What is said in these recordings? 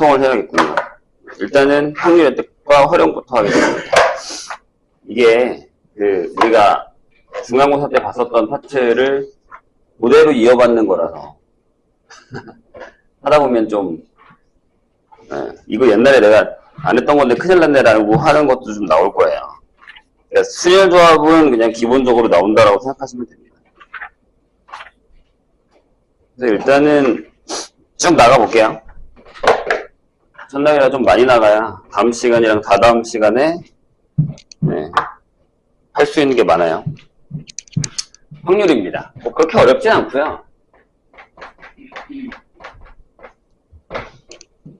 보통을 해야겠군요. 일단은 확률의 뜻과 활용부터 하겠습니다. 이게 우리가 중간고사 때 봤었던 파트를 그대로 이어받는 거라서 하다 보면 좀 이거 옛날에 내가 안 했던 건데 큰일 났네라고 하는 것도 좀 나올 거예요. 그러니까 순열 조합은 그냥 기본적으로 나온다라고 생각하시면 됩니다. 그래서 일단은 쭉 나가볼게요. 첫날이라 좀 많이 나가야 다음 시간이랑 다다음 시간에 할 수 있는 게 많아요. 확률입니다. 뭐 그렇게 어렵진 않고요.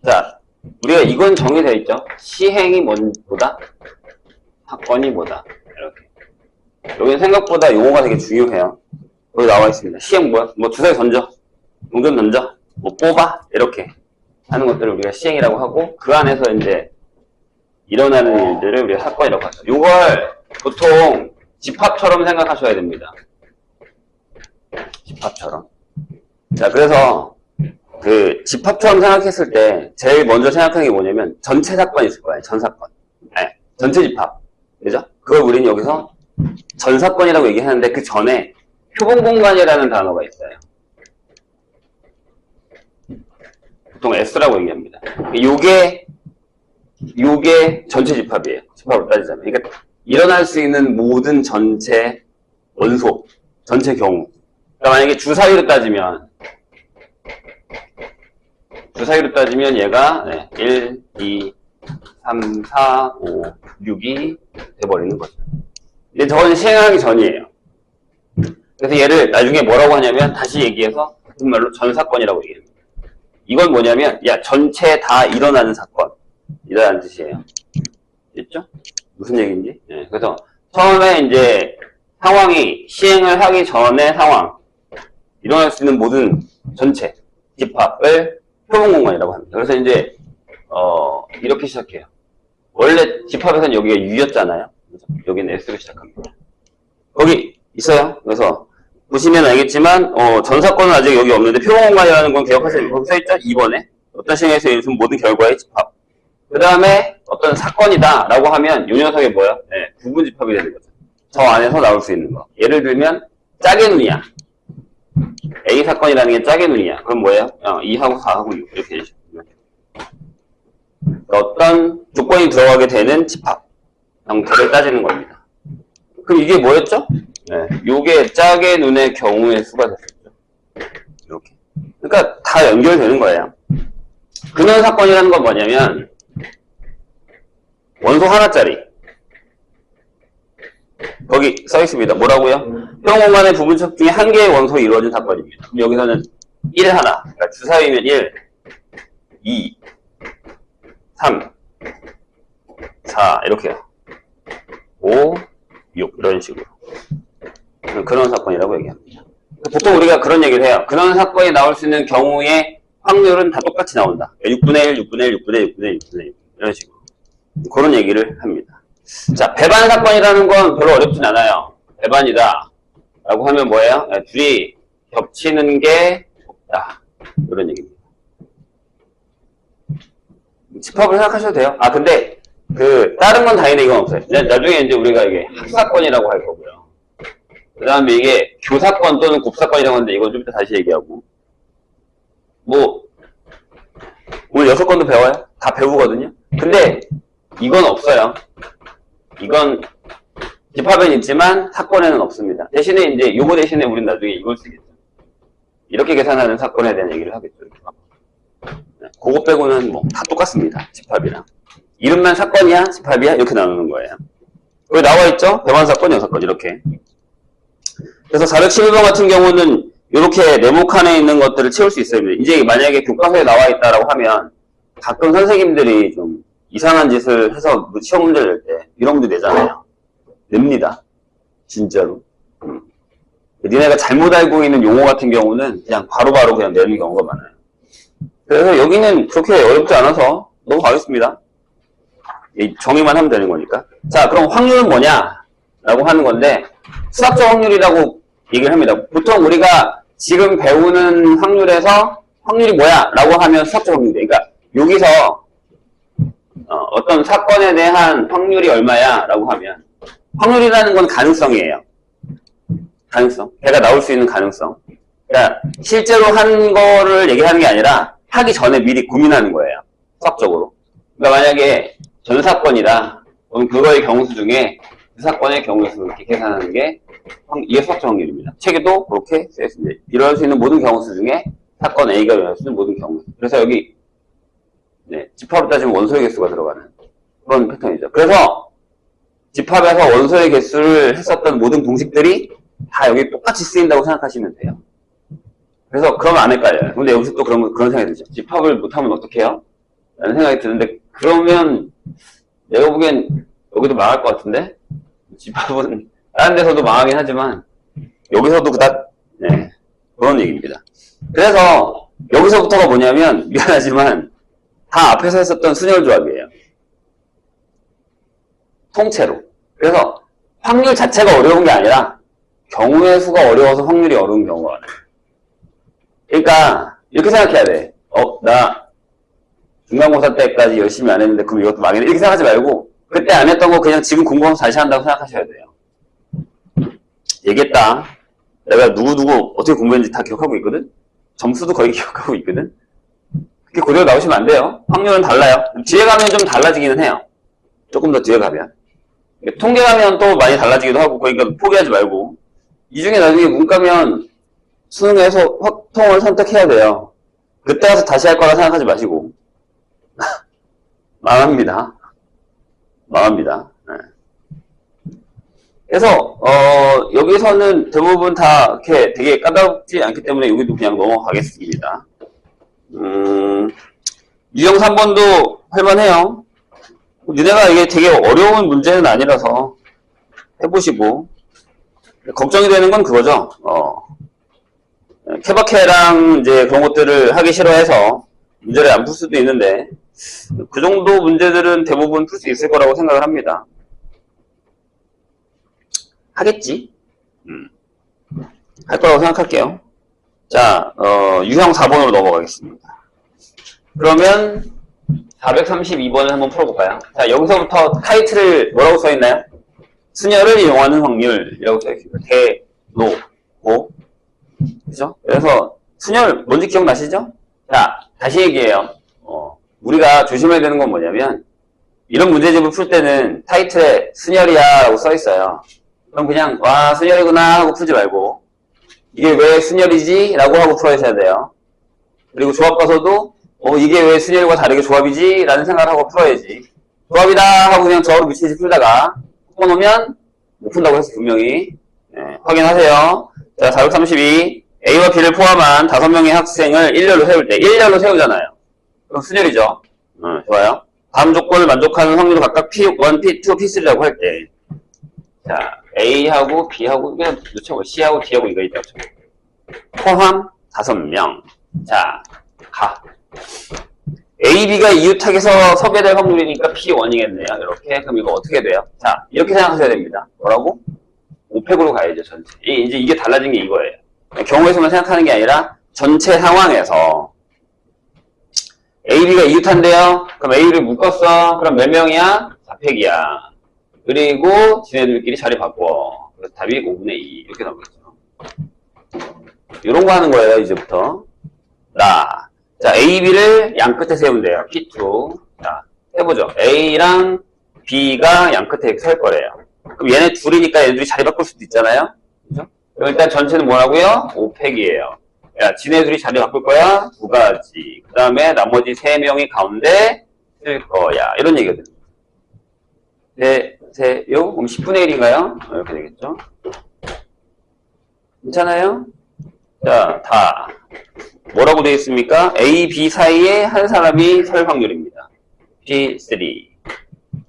자, 우리가 이건 정의되어 있죠. 시행이 뭐다? 사건이 뭐다? 이렇게. 여기는 생각보다 용어가 되게 중요해요. 여기 나와 있습니다. 시행 뭐야? 뭐 주사위 던져, 용전 던져, 뭐 뽑아 이렇게 하는 것들을 우리가 시행이라고 하고, 그 안에서 이제 일어나는 일들을 우리가 사건이라고 하죠. 이걸 보통 집합처럼 생각하셔야 됩니다. 집합처럼. 자, 그래서 집합처럼 생각했을 때 제일 먼저 생각하는 게 뭐냐면 전체 사건이 있을 거예요. 전 사건. 전체 집합. 그죠? 그걸 우리는 여기서 전 사건이라고 얘기하는데 그 전에 표본공간이라는 단어가 있어요. 보통 S라고 얘기합니다. 요게 전체 집합이에요. 집합으로 따지자면. 그러니까 일어날 수 있는 모든 전체 원소, 전체 경우. 그러니까 만약에 주사위로 따지면 얘가 1, 2, 3, 4, 5, 6이 돼버리는 거죠. 근데 저건 시행하기 전이에요. 그래서 얘를 나중에 뭐라고 하냐면 다시 얘기해서 같은 말로 전사건이라고 얘기합니다. 이건 뭐냐면 전체 다 일어나는 사건이라는 뜻이에요. 됐죠? 무슨 얘기인지? 그래서 처음에 이제 상황이 시행을 하기 전의 상황, 일어날 수 있는 모든 전체 집합을 표본공간이라고 합니다. 그래서 이제 이렇게 시작해요. 원래 집합에서는 여기가 U였잖아요. 여기는 S로 시작합니다. 거기 있어요. 그래서 보시면 알겠지만 전사건은 아직 여기 없는데 표본공간이라는 건 기억하세요. 거기 써있죠? 2번에 어떤 시행에서 이룰 모든 결과의 집합. 그 다음에 어떤 사건이다 라고 하면 이 녀석이 뭐야? 부분 집합이 되는 거죠. 저 안에서 나올 수 있는 거. 예를 들면 짝의 눈이야. A 사건이라는 게 짝의 눈이야. 그럼 뭐예요? 2하고 4하고 6 이렇게 해주시면 어떤 조건이 들어가게 되는 집합 형태를 따지는 겁니다. 그럼 이게 뭐였죠? 요게 짝의 눈의 경우의 수가 됐었죠. 이렇게. 그러니까 다 연결되는 거예요. 근원 사건이라는 건 뭐냐면 원소 하나짜리. 거기 써 있습니다. 뭐라고요? 표본공간의 부분첩 중에 한 개의 원소로 이루어진 사건입니다. 그럼 여기서는 1 하나. 그러니까 주사위면 1, 2, 3, 4 이렇게요. 5, 6 이런 식으로. 근원 사건이라고 얘기합니다. 보통 우리가 그런 얘기를 해요. 근원 사건이 나올 수 있는 경우의 확률은 다 똑같이 나온다. 6분의 1, 6분의 1, 6분의 1, 6분의 1, 6분의 1 이런 식으로. 그런 얘기를 합니다. 자, 배반 사건이라는 건 별로 어렵진 않아요. 배반이다 라고 하면 뭐예요? 둘이 겹치는 게 없다. 이런 얘기입니다. 집합을 생각하셔도 돼요. 근데 다른 건 다행히 이건 없어요. 나중에 이제 우리가 이게 학사건이라고 할 거고요. 그 다음에 이게 교사건 또는 곱사건이라고 하는데 이건 좀 이따 다시 얘기하고. 오늘 6건도 배워요? 다 배우거든요? 근데 이건 없어요. 이건 집합에는 있지만 사건에는 없습니다. 대신에 이제 요거 대신에 우리는 나중에 이걸 쓰겠죠. 이렇게 계산하는 사건에 대한 얘기를 하겠죠. 그거 빼고는 다 똑같습니다. 집합이랑. 이름만 사건이야? 집합이야? 이렇게 나누는 거예요. 여기 나와 있죠? 배반 사건, 여사건 이렇게. 그래서 411번 같은 경우는 이렇게 네모칸에 있는 것들을 채울 수 있어요. 이제 만약에 교과서에 나와 있다라고 하면 가끔 선생님들이 좀 이상한 짓을 해서 시험 문제를 낼 때 이런 문제 내잖아요. 냅니다. 진짜로. 니네가 잘못 알고 있는 용어 같은 경우는 그냥 바로바로 그냥 내는 경우가 많아요. 그래서 여기는 그렇게 어렵지 않아서 넘어가겠습니다. 정의만 하면 되는 거니까. 자, 그럼 확률은 뭐냐? 라고 하는 건데 수학적 확률이라고 얘기를 합니다. 보통 우리가 지금 배우는 확률에서 확률이 뭐야? 라고 하면 수학적 확률이에요. 그러니까 여기서 어떤 사건에 대한 확률이 얼마야? 라고 하면 확률이라는 건 가능성이에요. 가능성. 걔가 나올 수 있는 가능성. 그러니까 실제로 한 거를 얘기하는 게 아니라 하기 전에 미리 고민하는 거예요. 수학적으로. 그러니까 만약에 전 사건이다. 그럼 그거의 경우수 중에 그 사건의 경우수 이렇게 계산하는 게 이게 수학적 확률입니다. 책에도 그렇게 쓰였습니다. 일어날 수 있는 모든 경우수 중에 사건 A가 일어날 수 있는 모든 경우수. 그래서 여기 집합으로 따지면 원소의 개수가 들어가는 그런 패턴이죠. 그래서 집합에서 원소의 개수를 했었던 모든 공식들이 다 여기 똑같이 쓰인다고 생각하시면 돼요. 그래서 그러면 안 헷갈려요. 근데 여기서 또 그런 생각이 들죠. 집합을 못하면 어떡해요? 라는 생각이 드는데, 그러면 내가 보기엔 여기도 망할 것 같은데? 집합은 다른 데서도 망하긴 하지만 여기서도 그닥 그런 얘기입니다. 그래서 여기서부터가 뭐냐면 미안하지만 다 앞에서 했었던 순열 조합이에요. 통째로. 그래서 확률 자체가 어려운 게 아니라 경우의 수가 어려워서 확률이 어려운 경우가 많아요. 그러니까 이렇게 생각해야 돼. 나 중간고사 때까지 열심히 안 했는데 그럼 이것도 망했네. 이렇게 생각하지 말고 그때 안 했던 거 그냥 지금 공부하면서 다시 한다고 생각하셔야 돼요. 얘기했다. 내가 누구 어떻게 공부했는지 다 기억하고 있거든? 점수도 거의 기억하고 있거든? 그게 그대로 나오시면 안 돼요. 확률은 달라요. 뒤에 가면 좀 달라지기는 해요. 조금 더 뒤에 가면. 통계 가면 또 많이 달라지기도 하고, 그러니까 포기하지 말고. 이 중에 나중에 문과면 수능에서 확통을 선택해야 돼요. 그때 가서 다시 할 거라 생각하지 마시고. 망합니다. 네. 그래서, 여기서는 대부분 다 이렇게 되게 까다롭지 않기 때문에 여기도 그냥 넘어가겠습니다. 유형 3번도 할만해요. 니네가 이게 되게 어려운 문제는 아니라서 해보시고. 걱정이 되는 건 그거죠. 케바케랑 이제 그런 것들을 하기 싫어해서 문제를 안 풀 수도 있는데, 그 정도 문제들은 대부분 풀 수 있을 거라고 생각을 합니다. 하겠지? 할 거라고 생각할게요. 자, 유형 4번으로 넘어가겠습니다. 그러면 432번을 한번 풀어볼까요? 자, 여기서부터 타이틀을 뭐라고 써있나요? 순열을 이용하는 확률이라고 써있습니다. 대, 노, 고. 그죠? 그래서 순열 뭔지 기억나시죠? 자, 다시 얘기해요. 우리가 조심해야 되는 건 뭐냐면 이런 문제집을 풀 때는 타이틀에 순열이야 라고 써있어요. 그럼 그냥 와 순열이구나 하고 풀지 말고 이게 왜 순열이지? 라고 하고 풀어야 돼요. 그리고 조합 가서도 이게 왜 순열과 다르게 조합이지? 라는 생각을 하고 풀어야지. 조합이다 하고 그냥 저으로 미치지 풀다가 풀어놓으면 못 푼다고 해서 분명히 확인하세요. 자, 432 A와 B를 포함한 5명의 학생을 일렬로 세울 때 일렬로 세우잖아요. 그럼 순열이죠. 좋아요. 다음 조건을 만족하는 확률을 각각 P1, P2, P3라고 할 때 자, A하고 B하고 그냥 놓쳐 C하고 D하고 이거 있다고 쳐. 포함 5명. 자, 가. A, B가 이웃학에서 섭외될 확률이니까 P1이겠네요. 이렇게. 그럼 이거 어떻게 돼요? 자, 이렇게 생각하셔야 됩니다. 뭐라고? 5팩으로 가야죠, 전체. 이제 이게 달라진 게 이거예요. 경우에서만 생각하는 게 아니라 전체 상황에서 A, B가 이웃한대요. 그럼 A를 묶었어. 그럼 몇 명이야? 4팩이야. 그리고 지네들끼리 자리 바꿔. 그래서 답이 5분의 2 이렇게 나오겠죠. 이런 거 하는 거예요, 이제부터. 자, A, B를 양 끝에 세우면 돼요. P2. 자, 해보죠. A랑 B가 양 끝에 설 거래요. 그럼 얘네 둘이니까 얘네들이 자리 바꿀 수도 있잖아요. 그죠? 그럼 일단 전체는 뭐라고요? 5팩이에요. 야, 지네들이 자리 바꿀 거야? 2가지. 그 다음에 나머지 3명이 가운데 쓸 거야. 이런 얘기거든요. 요? 그럼 10분의 1인가요? 이렇게 되겠죠. 괜찮아요? 자, 다. 뭐라고 되어 있습니까? A, B 사이에 한 사람이 설 확률입니다. P3.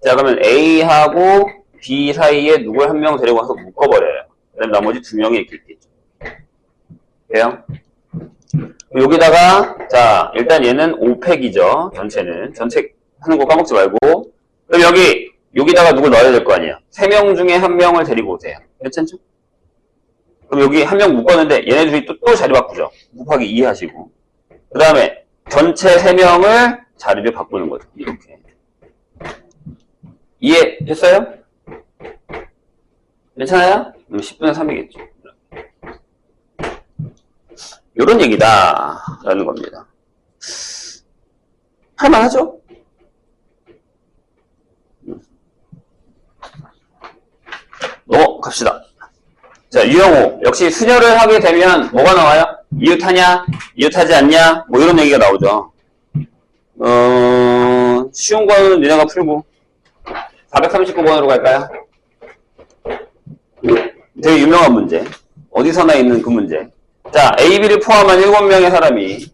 자, 그러면 A하고 B 사이에 누굴 한 명 데리고 와서 묶어버려요. 그 다음에 나머지 2명이 이렇게 있겠죠. 돼요? 여기다가, 자, 일단 얘는 5팩이죠. 전체는. 전체 하는 거 까먹지 말고. 그럼 여기다가 누굴 넣어야 될 거 아니에요. 3명 중에 1명을 데리고 오세요. 괜찮죠? 그럼 여기 1명 묶었는데 얘네들이 또 자리 바꾸죠. 곱하기 2 하시고. 그 다음에 전체 3명을 자리를 바꾸는 거죠. 이렇게. 이해했어요? 괜찮아요? 그럼 10분의 3이겠죠. 요런 얘기다. 라는 겁니다. 할만하죠? 넘어갑시다. 자, 유형호. 역시 수녀를 하게 되면 뭐가 나와요? 이웃하냐? 이웃하지 않냐? 뭐 이런 얘기가 나오죠. 쉬운 거는 니네가 풀고 439번으로 갈까요? 되게 유명한 문제. 어디서나 있는 그 문제. 자, A, B를 포함한 7명의 사람이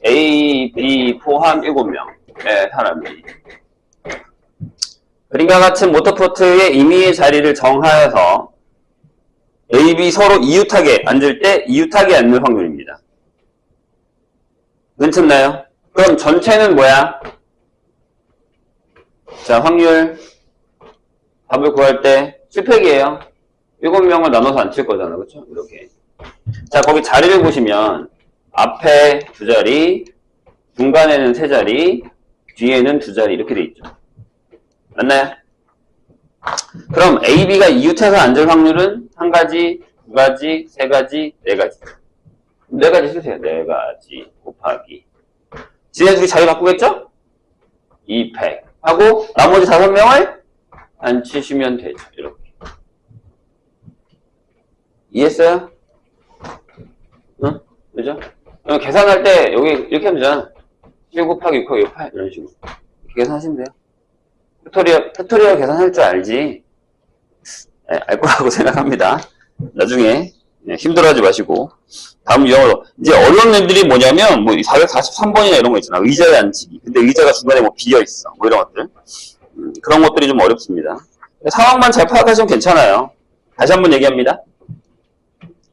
A, B 포함 7명의 사람이 그림과 같은 모터포트의 임의의 자리를 정하여서 A, B 서로 이웃하게 앉을 때 이웃하게 앉는 확률입니다. 괜찮나요? 그럼 전체는 뭐야? 자, 확률 답을 구할 때 7팩이에요. 7명을 나눠서 앉힐 거잖아. 그렇죠? 이렇게. 자, 거기 자리를 보시면 앞에 2자리, 중간에는 3자리, 뒤에는 2자리 이렇게 돼 있죠. 맞나요? 그럼 A, B가 이웃해서 앉을 확률은 1가지, 2가지, 3가지, 4가지. 4가지 쓰세요. 4가지 곱하기. 지네 둘이 자리 바꾸겠죠? 2팩. 하고 나머지 5명을 앉히시면 되죠. 이렇게. 이해했어요? 응? 그죠? 계산할 때 여기 이렇게 하면 되잖아. 7 곱하기 6 곱하기 8 이런 식으로. 이렇게 계산하시면 돼요. 팩토리얼 계산할 줄 알지. 네, 알 거라고 생각합니다. 나중에 힘들어하지 마시고. 다음 유형으로. 이제 어려운 놈들이 뭐냐면, 뭐 443번이나 이런 거 있잖아. 의자에 앉히기. 근데 의자가 중간에 뭐 비어있어. 뭐 이런 것들. 그런 것들이 좀 어렵습니다. 상황만 잘 파악하시면 괜찮아요. 다시 한번 얘기합니다.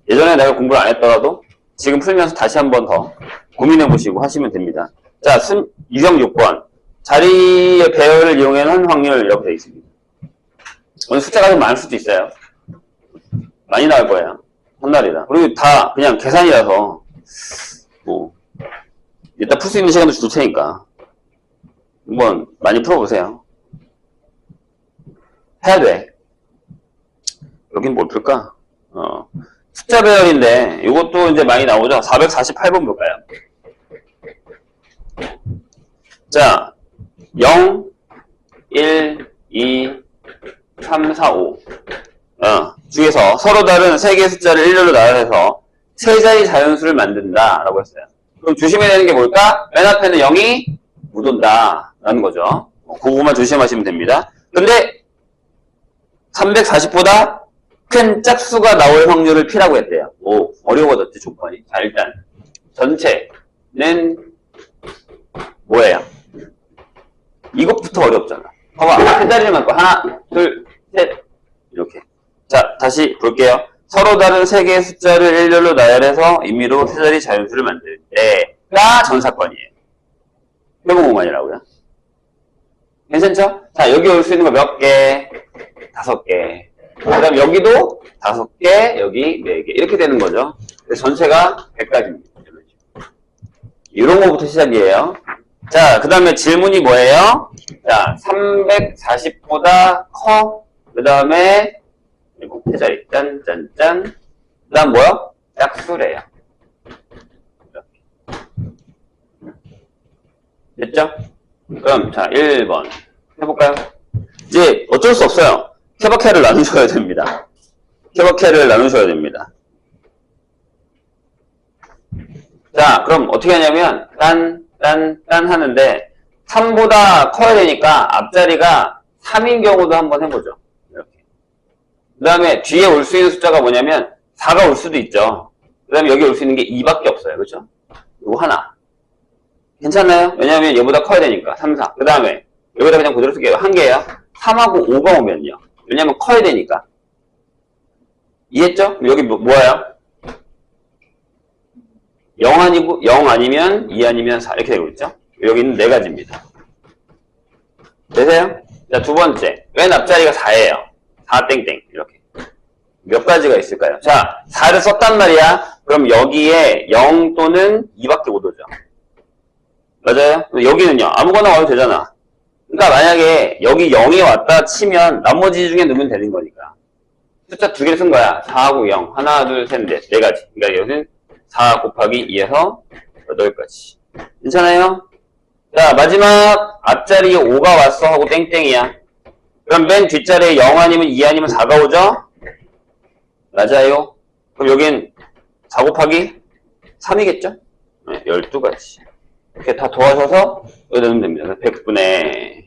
예전에 내가 공부를 안 했더라도 지금 풀면서 다시 한 번 더 고민해보시고 하시면 됩니다. 자, 유형 6번. 자리의 배열을 이용한 확률 이렇게 되어 있습니다. 오늘 숫자가 좀 많을 수도 있어요. 많이 나올 거예요. 첫날이라. 그리고 다 그냥 계산이라서 뭐 이따 풀 수 있는 시간도 줄 테니까 한번 많이 풀어보세요. 해야 돼. 여긴 뭘 풀까? 숫자 배열인데 이것도 이제 많이 나오죠. 448번 볼까요? 자, 0, 1, 2, 3, 4, 5 중에서 서로 다른 3개의 숫자를 일렬로 나열해서 3자리 자연수를 만든다 라고 했어요. 그럼 조심해야 되는 게 뭘까? 맨 앞에는 0이 못 온다 라는 거죠. 그거만 조심하시면 됩니다. 근데 340보다 큰 짝수가 나올 확률을 P라고 했대요. 오, 어려워졌지 조건이. 자, 일단 전체는 뭐예요? 이것부터 어렵잖아. 봐봐, 3자리를 만고 하나, 둘, 셋 이렇게. 자, 다시 볼게요. 서로 다른 3개의 숫자를 일렬로 나열해서 임의로 3자리 자연수를 만들 때가 전사건이에요. 회복공간이라고요. 괜찮죠? 자, 여기 올 수 있는 거 몇 개? 5개. 그 다음 여기도 5개, 여기 4개. 이렇게 되는 거죠. 전체가 100가지입니다. 이런 거부터 시작이에요. 자, 그 다음에 질문이 뭐예요? 자, 340보다 커. 그 다음에, 이거 세자리. 짠, 짠, 짠. 그 다음 뭐요? 짝수래요. 됐죠? 그럼, 자, 1번. 해볼까요? 이제 어쩔 수 없어요. 케바케를 나누셔야 됩니다. 케바케를 나누셔야 됩니다. 자, 그럼 어떻게 하냐면, 딴 하는데 3보다 커야 되니까 앞자리가 3인 경우도 한번 해보죠. 이렇게. 그 다음에 뒤에 올 수 있는 숫자가 뭐냐면 4가 올 수도 있죠. 그 다음에 여기 올 수 있는 게 2밖에 없어요. 그렇죠? 이거 하나. 괜찮나요? 왜냐면 얘보다 커야 되니까 3, 4. 그 다음에 여기다 그냥 그대로 쓸게요. 한 개예요. 3하고 5가 오면요. 왜냐면 커야 되니까. 이해했죠? 여기 뭐예요? 0 아니고 0 아니면 2 아니면 4 이렇게 되고 있죠? 여기는 4가지입니다. 되세요? 자, 두 번째. 맨 앞자리가 4예요. 4 땡땡 이렇게. 몇 가지가 있을까요? 자, 4를 썼단 말이야. 그럼 여기에 0 또는 2밖에 못 오죠. 맞아요? 여기는요. 아무거나 와도 되잖아. 그러니까 만약에 여기 0이 왔다 치면 나머지 중에 넣으면 되는 거니까. 숫자 두 개를 쓴 거야. 4하고 0. 하나, 둘, 셋, 넷. 네 가지. 그러니까 여기는 4 곱하기 2에서 8까지. 괜찮아요? 자, 마지막 앞자리에 5가 왔어 하고 땡땡이야. 그럼 맨 뒷자리에 0 아니면 2 아니면 4가 오죠? 맞아요. 그럼 여긴 4 곱하기 3이겠죠? 네, 12가지. 이렇게 다 도와줘서 여기 넣으면 됩니다. 100분의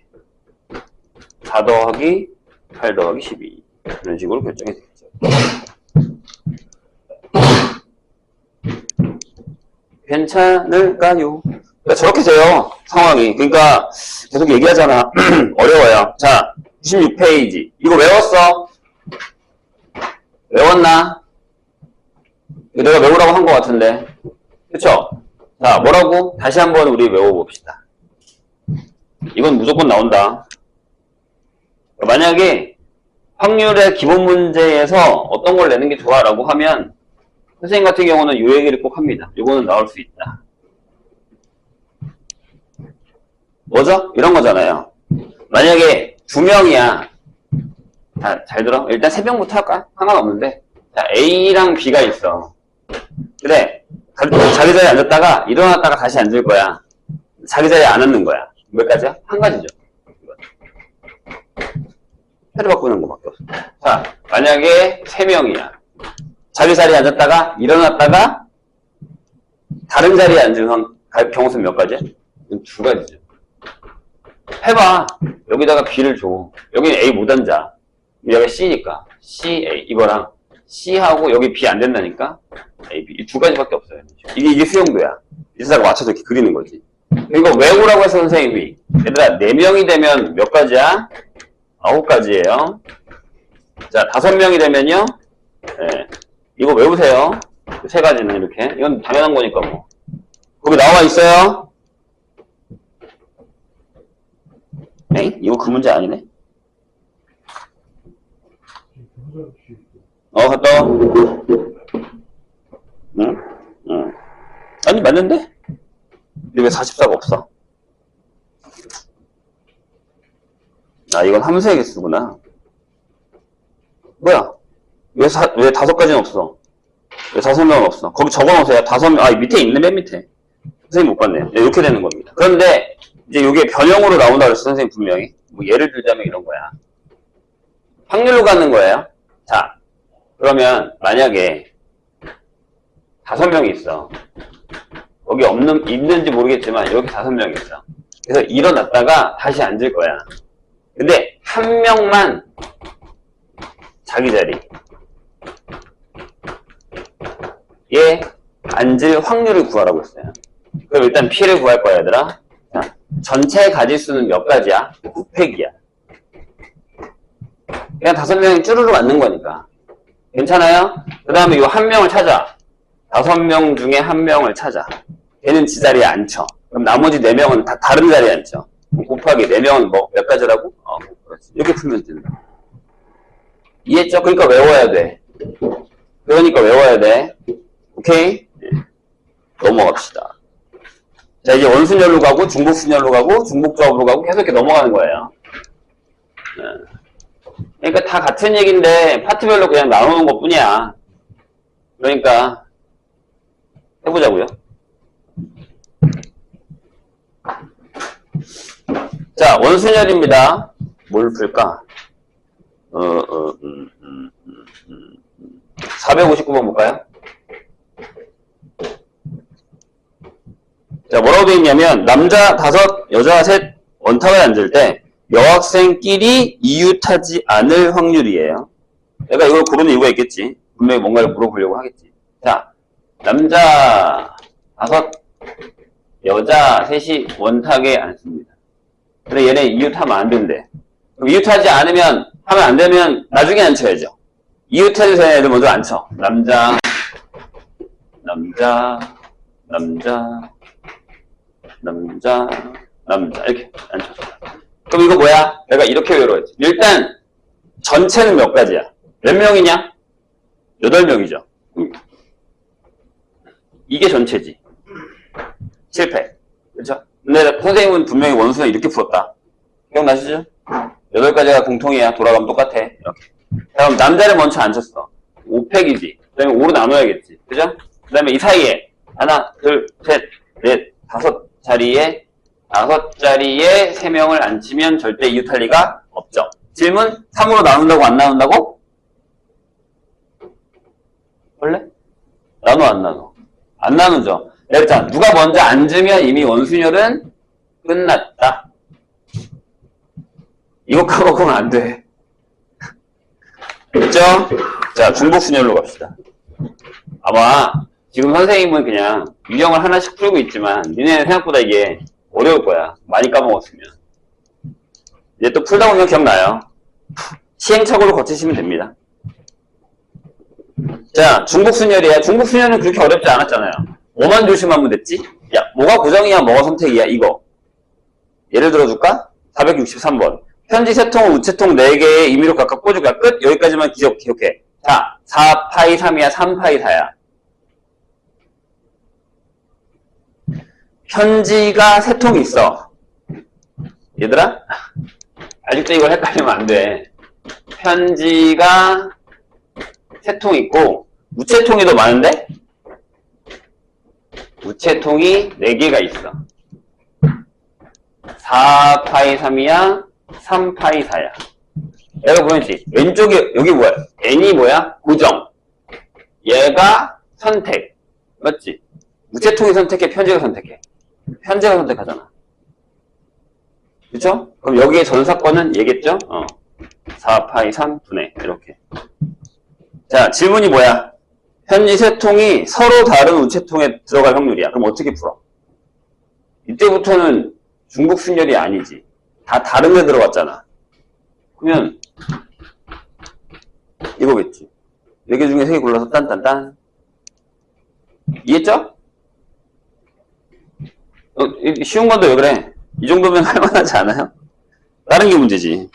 4 더하기 8 더하기 12. 이런 식으로 결정이 되겠죠. 괜찮을까요? 그러니까 저렇게 돼요. 상황이. 그러니까 계속 얘기하잖아. 어려워요. 자, 96페이지. 이거 외웠어? 외웠나? 내가 외우라고 한 것 같은데. 그쵸? 자, 뭐라고? 다시 한번 우리 외워봅시다. 이건 무조건 나온다. 만약에 확률의 기본 문제에서 어떤 걸 내는 게 좋아라고 하면 선생님 같은 경우는 이 얘기를 꼭 합니다. 이거는 나올 수 있다. 뭐죠? 이런 거잖아요. 만약에 2명이야. 자, 잘 들어. 일단 3명부터 할까? 상관없는데. 자, A랑 B가 있어. 그래. 자기 자리에 앉았다가 일어났다가 다시 앉을 거야. 자기 자리에 안 앉는 거야. 몇 가지야? 한 가지죠. 패를 바꾸는 것밖에 없어. 자, 만약에 3명이야. 자기 자리에 앉았다가 일어났다가 다른 자리에 앉은 경우 수는 몇 가지야? 2가지죠. 해봐. 여기다가 B를 줘. 여기는 A 못 앉아. 여기가 C니까 C, A 이거랑 C하고 여기 B 안 된다니까 A, B 이 2가지밖에 없어요. 이게 수용도야. 이사가 맞춰서 이렇게 그리는 거지. 이거 외우라고 해서 선생님이 얘들아 4명이 되면 몇 가지야? 9가지예요. 자, 5명이 되면요. 네. 이거 외우세요. 3가지는 이렇게. 이건 당연한 거니까 뭐. 거기 나와 있어요? 에이? 이거 그 문제 아니네? 갔다 와. 응? 응. 아니, 맞는데? 근데 왜 44가 없어? 아, 이건 함수의 개수구나. 뭐야? 왜 5가지는 없어? 왜 5명은 없어? 거기 적어놓으세요. 5명, 밑에 있네, 맨 밑에. 선생님 못 봤네요. 이렇게 되는 겁니다. 그런데, 이제 이게 변형으로 나온다 그랬어, 선생님 분명히. 뭐 예를 들자면 이런 거야. 확률로 가는 거예요. 자, 그러면 만약에 5명이 있어. 거기 있는지 모르겠지만 여기 5명이 있어. 그래서 일어났다가 다시 앉을 거야. 근데 한 명만 자기 자리에 앉을 확률을 구하라고 했어요. 그럼 일단 P를 구할 거야, 얘들아. 자, 전체 가지수는 몇 가지야? 9팩이야. 그냥 5명이 쭈루룩 앉는 거니까. 괜찮아요? 그 다음에 이 한 명을 찾아. 5명 중에 한 명을 찾아. 걔는 지 자리에 앉혀. 그럼 나머지 4명은 다 다른 자리에 앉혀. 곱하기 4명은 뭐 몇 가지라고? 그렇지. 이렇게 풀면 된다. 이해했죠? 그러니까 외워야 돼. 그러니까 외워야 돼. 오케이? 네. 넘어갑시다. 자, 이제 원순열로 가고, 중복순열로 가고, 중복조합으로 가고, 계속 이렇게 넘어가는 거예요. 네. 그러니까 다 같은 얘기인데, 파트별로 그냥 나누는 것 뿐이야. 그러니까, 해보자고요. 자, 원순열입니다. 뭘 풀까? 459번 볼까요? 자, 뭐라고 되어 있냐면, 남자 5, 여자 3, 원탁에 앉을 때, 여학생끼리 이웃하지 않을 확률이에요. 내가 이걸 고르는 이유가 있겠지. 분명히 뭔가를 물어보려고 하겠지. 자, 남자 5, 여자 3이 원탁에 앉습니다. 근데 얘네 이웃하면 안 된대. 그럼 이웃하지 않으면, 하면 안 되면 나중에 앉혀야죠. 이웃해도 되는 애들 먼저 앉혀. 남자, 이렇게 앉혀서. 그럼 이거 뭐야? 내가 이렇게 외로웠지. 일단 전체는 몇 가지야? 몇 명이냐? 8명이죠. 이게 전체지. 7팩. 그렇죠? 근데 선생님은 분명히 원수는 이렇게 풀었다. 기억나시죠? 8가지가 공통이야. 돌아가면 똑같아. 이렇게. 그럼 남자를 먼저 안 쳤어. 5팩이지. 그 다음에 5로 나눠야겠지. 그죠? 그 다음에 이 사이에 하나, 둘, 셋, 넷, 5자리에 3명을 안 치면 절대 이웃할 리가 없죠. 질문? 3으로 나눈다고 안 나눈다고? 원래? 나눠 안 나눠? 안 나누죠. 그랬잖아. 누가 먼저 앉으면 이미 원순열은 끝났다. 이거 까먹으면 안 돼. 됐죠? 자, 중복순열로 갑시다. 아마 지금 선생님은 그냥 유형을 하나씩 풀고 있지만 니네는 생각보다 이게 어려울 거야. 많이 까먹었으면. 이제 또 풀다 보면 기억나요. 시행착오로 거치시면 됩니다. 자, 중복순열이야. 중복순열은 그렇게 어렵지 않았잖아요. 뭐만 조심하면 됐지? 야, 뭐가 고정이야, 뭐가 선택이야, 이거. 예를 들어줄까? 463번. 편지 세통, 우체통 4개의 임의로 각각 꽂을까? 끝? 여기까지만 기억해. 자, 4파이 3이야, 3파이 4야. 편지가 3통이 있어. 얘들아? 아직도 이걸 헷갈리면 안 돼. 편지가 3통 있고, 우체통이 더 많은데? 우체통이 4개가 있어. 4파이 3이야, 3파이 4야. 내가 보였지? 왼쪽에, 여기 뭐야? n이 뭐야? 고정. 얘가 선택. 맞지? 우체통이 선택해, 편지가 선택해. 편지가 선택하잖아. 그쵸? 그럼 여기에 전사권은 얘겠죠? 4파이 3 분의 이렇게. 자, 질문이 뭐야? 편지 3통이 서로 다른 우체통에 들어갈 확률이야. 그럼 어떻게 풀어? 이때부터는 중복순열이 아니지. 다 다른 데 들어갔잖아. 그러면 이거겠지. 4개 중에 3개 골라서 딴딴딴. 이해했죠? 쉬운 건데 왜 그래? 이 정도면 할만하지 않아요? 다른 게 문제지.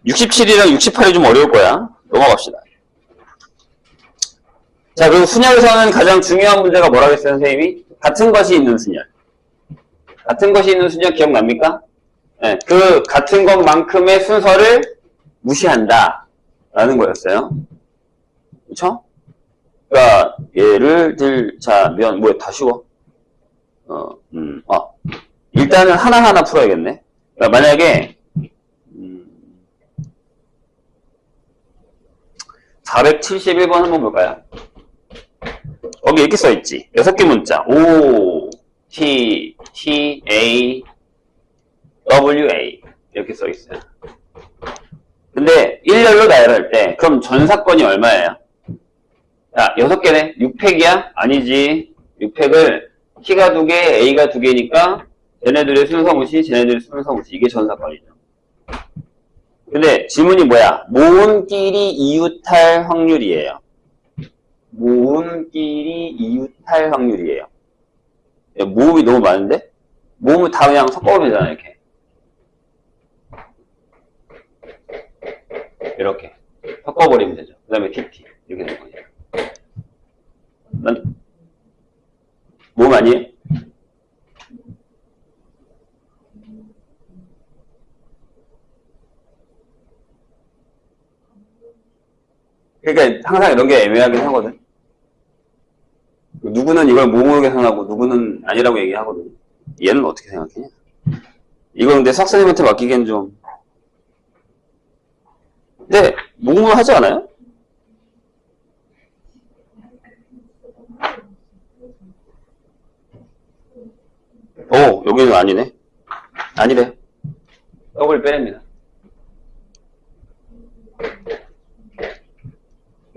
67이랑 68이 좀 어려울 거야. 넘어갑시다. 자, 그리고 순열에서는 가장 중요한 문제가 뭐라고 했어요, 선생님이? 같은 것이 있는 순열. 같은 것이 있는 순열 기억납니까? 네, 그 같은 것만큼의 순서를 무시한다. 라는 거였어요. 그쵸? 그러니까 예를 들자면, 뭐야, 다 쉬워. 일단은 하나하나 풀어야겠네. 그러니까 만약에 471번 한번 볼까요? 거기 이렇게 써있지. 6개 문자. O, T, T, A, W, A. 이렇게 써있어요. 근데 일렬로 나열할 때, 그럼 전사권이 얼마예요? 자, 6개네? 6팩이야? 아니지. 6팩을 T가 2개, A가 2개니까, 쟤네들의 순서 무시, 쟤네들의 순서 무시. 이게 전사권이죠. 근데 질문이 뭐야? 모음끼리 이웃할 확률이에요. 모음끼리 이웃할 확률이에요. 모음이 너무 많은데? 모음을 다 그냥 섞어보면 되잖아, 이렇게. 이렇게. 섞어버리면 되죠. 그 다음에 TT. 이렇게 되는 거죠. 모음 아니에요? 그러니까 항상 이런 게 애매하긴 하거든. 누구는 이걸 모음으로 계산하고 누구는 아니라고 얘기하거든. 얘는 어떻게 생각해? 이거 근데 석사님한테 맡기기엔 좀. 근데 모음으로 하지 않아요? 여기는 아니네. 아니래. 떡을 빼냅니다.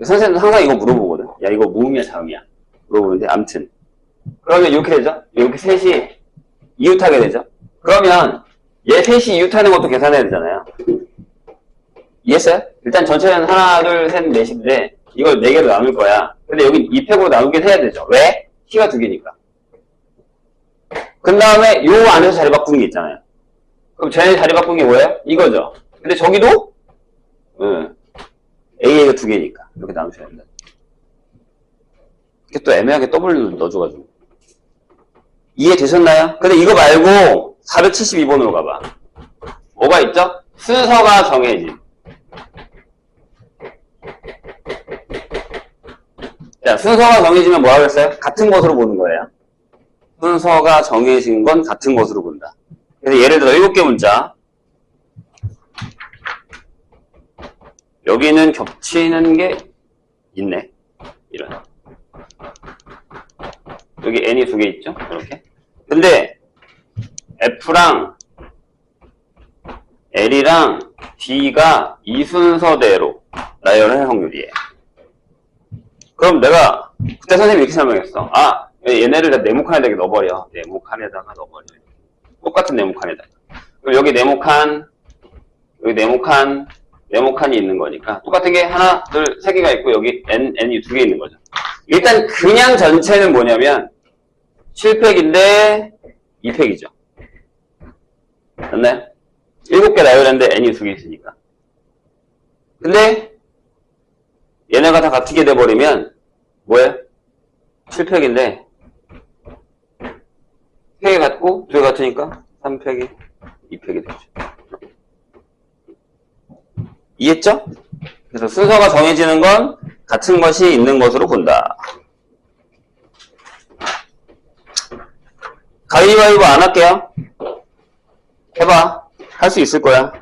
선생님은 항상 이거 물어보거든. 야, 이거 모음이야, 자음이야? 물어보는데, 암튼. 그러면 이렇게 되죠? 이렇게 셋이 이웃하게 되죠? 그러면 얘 셋이 이웃하는 것도 계산해야 되잖아요. 이해했어요? 일단 전체는 하나, 둘, 셋, 넷인데, 이걸 4개로 나눌 거야. 근데 여기 2팩으로 나누긴 해야 되죠. 왜? T가 2개니까. 그 다음에 요 안에서 자리 바꾸는 게 있잖아요. 그럼 쟤네 자리 바꾸는 게 뭐예요? 이거죠. 근데 저기도, A가 2개니까. 이렇게 나누셔야 된다. 이게 또 애매하게 W 넣어줘가지고. 이해되셨나요? 근데 이거 말고 472번으로 가봐. 뭐가 있죠? 순서가 정해진. 자, 순서가 정해지면 뭐라고 했어요? 같은 것으로 보는 거예요. 순서가 정해진 건 같은 것으로 본다. 그래서 예를 들어 7개 문자. 여기는 겹치는 게 있네. 이런. 여기 n이 2개 있죠? 이렇게. 근데 f랑 l이랑 d가 이 순서대로 나열할 확률이에요. 그럼 내가 그때 선생님이 이렇게 설명했어. 아, 얘네를 다 네모 칸에다가 넣어버려. 네모 칸에다가 넣어버려. 똑같은 네모 칸에다가. 그럼 여기 네모 칸, 여기 네모 칸, 네모 칸이 있는 거니까 똑같은 게 하나, 둘, 세 개가 있고 여기 n이 2개 있는 거죠. 일단 그냥 전체는 뭐냐면 7팩인데 2팩이죠. 맞나요? 7개 나열했는데 n이 2개 있으니까. 근데 얘네가 다 같게 돼버리면 뭐예요? 7팩인데 3개 같고 2개 같으니까 3팩이 2팩이 되죠. 이해했죠? 그래서 순서가 정해지는 건 같은 것이 있는 것으로 본다. 가위바위보 안 할게요. 해봐. 할 수 있을 거야.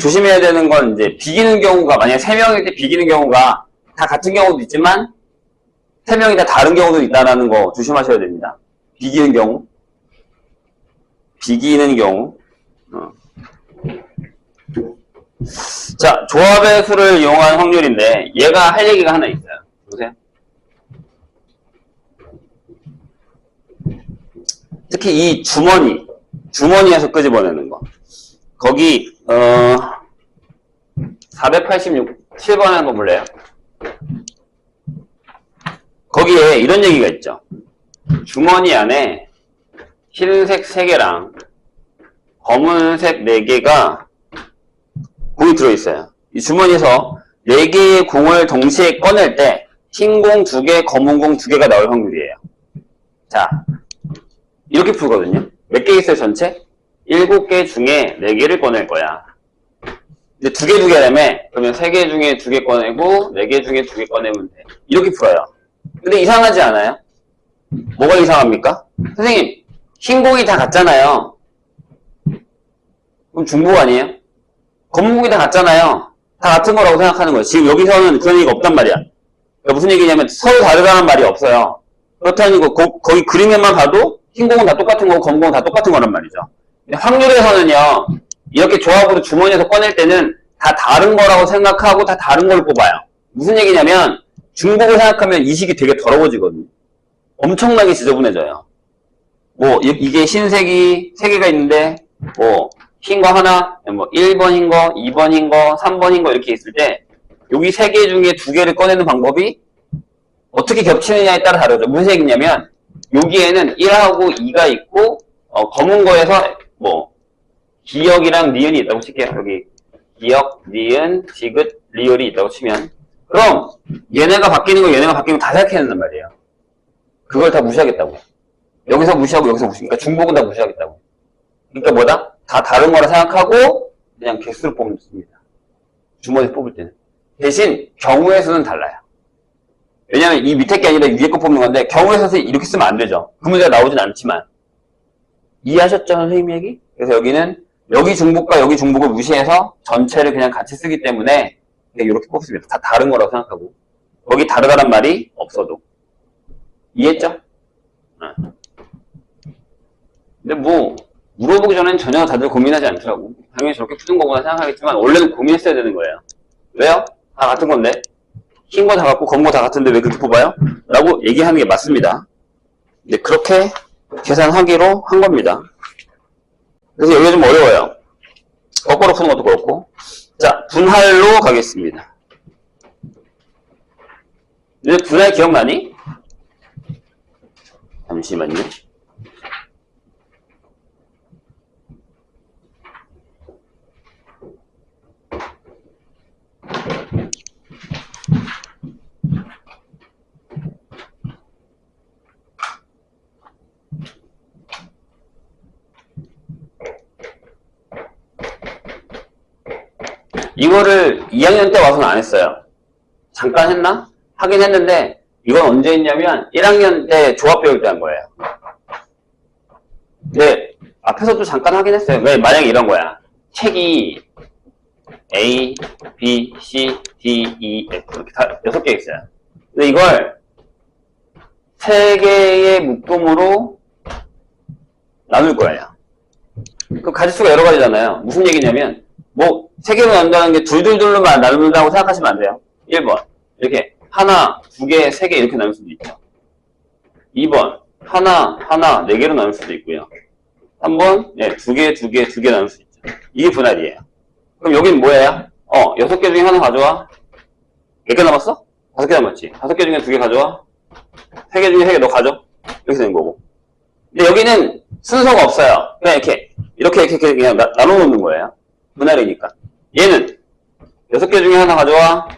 조심해야 되는 건 이제 비기는 경우가 만약에 3명일 때 비기는 경우가 다 같은 경우도 있지만 3명이 다 다른 경우도 있다는 거 조심하셔야 됩니다. 비기는 경우. 비기는 경우. 자, 조합의 수를 이용한 확률인데 얘가 할 얘기가 하나 있어요. 보세요. 특히 이 주머니에서 끄집어내는 거. 거기 7번에 한번 볼래요? 거기에 이런 얘기가 있죠. 주머니 안에 흰색 3개랑 검은색 4개가 공이 들어있어요. 이 주머니에서 4개의 공을 동시에 꺼낼 때 흰 공 2개, 검은 공 2개가 나올 확률이에요. 자, 이렇게 풀거든요. 몇 개 있어요, 전체? 7개 중에 4개를 꺼낼 거야. 근데 2개 그러면 3개 중에 2개 꺼내고 4개 중에 2개 꺼내면 돼. 이렇게 풀어요. 근데 이상하지 않아요? 뭐가 이상합니까? 선생님, 흰 공이 다 같잖아요. 그럼 중복 아니에요? 검은 공이 다 같잖아요. 다 같은 거라고 생각하는 거예요. 지금 여기서는 그런 얘기가 없단 말이야. 그러니까 무슨 얘기냐면 서로 다르다는 말이 없어요. 그렇다는 거 거기 그림에만 봐도 흰 공은 다 똑같은 거고 검은 공은 다 똑같은 거란 말이죠. 확률에서는요. 이렇게 조합으로 주머니에서 꺼낼 때는 다 다른 거라고 생각하고 다 다른 걸 뽑아요. 무슨 얘기냐면 중복을 생각하면 이 식이 되게 더러워지거든요. 엄청나게 지저분해져요. 뭐 이게 흰색이 3개가 있는데 뭐 흰 거 하나, 뭐 1번 흰 거, 2번 흰 거, 3번 흰 거 이렇게 있을 때 여기 3개 중에 2개를 꺼내는 방법이 어떻게 겹치느냐에 따라 다르죠. 무슨 얘기냐면 여기에는 1하고 2가 있고 검은 거에서 뭐 기역이랑 니은이 있다고 칠게요. 여기 기역, 니은, 지긋, 리을이 있다고 치면 그럼 얘네가 바뀌는 거 얘네가 바뀌는 거 다 생각해야 된단 말이에요. 그걸 다 무시하겠다고. 여기서 무시하고 여기서 무시하니까 중복은 다 무시하겠다고. 그러니까 뭐다? 다 다른 거라 생각하고 그냥 개수를 뽑으면 됩니다. 주머니에서 뽑을 때는. 대신 경우의 수는 달라요. 왜냐면 이 밑에 게 아니라 위에 거 뽑는 건데 경우의 수는 이렇게 쓰면 안 되죠. 그 문제가 나오진 않지만. 이해하셨죠? 선생님 얘기? 그래서 여기는 여기 중복과 여기 중복을 무시해서 전체를 그냥 같이 쓰기 때문에 이렇게 뽑습니다. 다 다른 거라고 생각하고. 거기 다르다란 말이 없어도. 이해했죠? 근데 뭐 물어보기 전엔 전혀 다들 고민하지 않더라고. 당연히 저렇게 푸는 거구나 생각하겠지만 원래는 고민했어야 되는 거예요. 왜요? 다 같은 건데. 흰 거 다 같고 검은 거 다 같은데 왜 그렇게 뽑아요? 라고 얘기하는 게 맞습니다. 근데 그렇게 계산하기로 한 겁니다. 그래서 여기가 좀 어려워요. 거꾸로 푸는 것도 그렇고. 자, 분할로 가겠습니다. 이제 분할 기억나니? 잠시만요. 이거를 2학년 때 와서는 안 했어요. 잠깐 했나? 하긴 했는데 이건 언제 했냐면 1학년 때 조합 배울 때 한 거예요. 근데 앞에서도 잠깐 하긴 했어요. 왜? 만약에 이런 거야. 책이 A, B, C, D, E, F 이렇게 다 6개 있어요. 근데 이걸 3개의 묶음으로 나눌 거예요. 그 가지수가 여러 가지잖아요. 무슨 얘기냐면 뭐 3개로 나눈다는 게 둘둘둘로만 나눈다고 생각하시면 안 돼요. 1번 이렇게 하나, 2개, 3개 이렇게 나눌 수도 있죠. 2번 하나, 4개로 나눌 수도 있고요. 3번 2개, 2개, 2개 나눌 수 있죠. 이게 분할이에요. 그럼 여긴 뭐예요? 6개 중에 하나 가져와. 몇 개 남았어? 5개 남았지. 5개 중에 2개 가져와. 3개 중에 3개 너 가져. 이렇게 되는 거고. 근데 여기는 순서가 없어요. 그냥 이렇게 그냥 나눠 놓는 거예요. 분할이니까. 얘는 6개 중에 하나 가져와.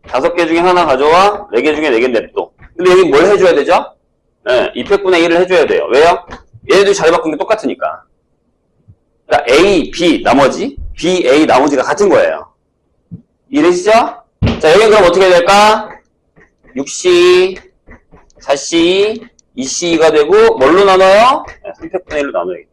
5개 중에 하나 가져와. 4개 중에 4개 냅둬. 근데 여기 뭘 해줘야 되죠? 200분의 1을 해줘야 돼요. 왜요? 얘네들이 자리 바꾼 게 똑같으니까. 그러니까 A, B 나머지, B, A 나머지가 같은 거예요. 이해되시죠? 자, 여기는 그럼 어떻게 될까? 6C, 4C, 2C가 되고 뭘로 나눠요? 300분의 1로 나눠야겠죠.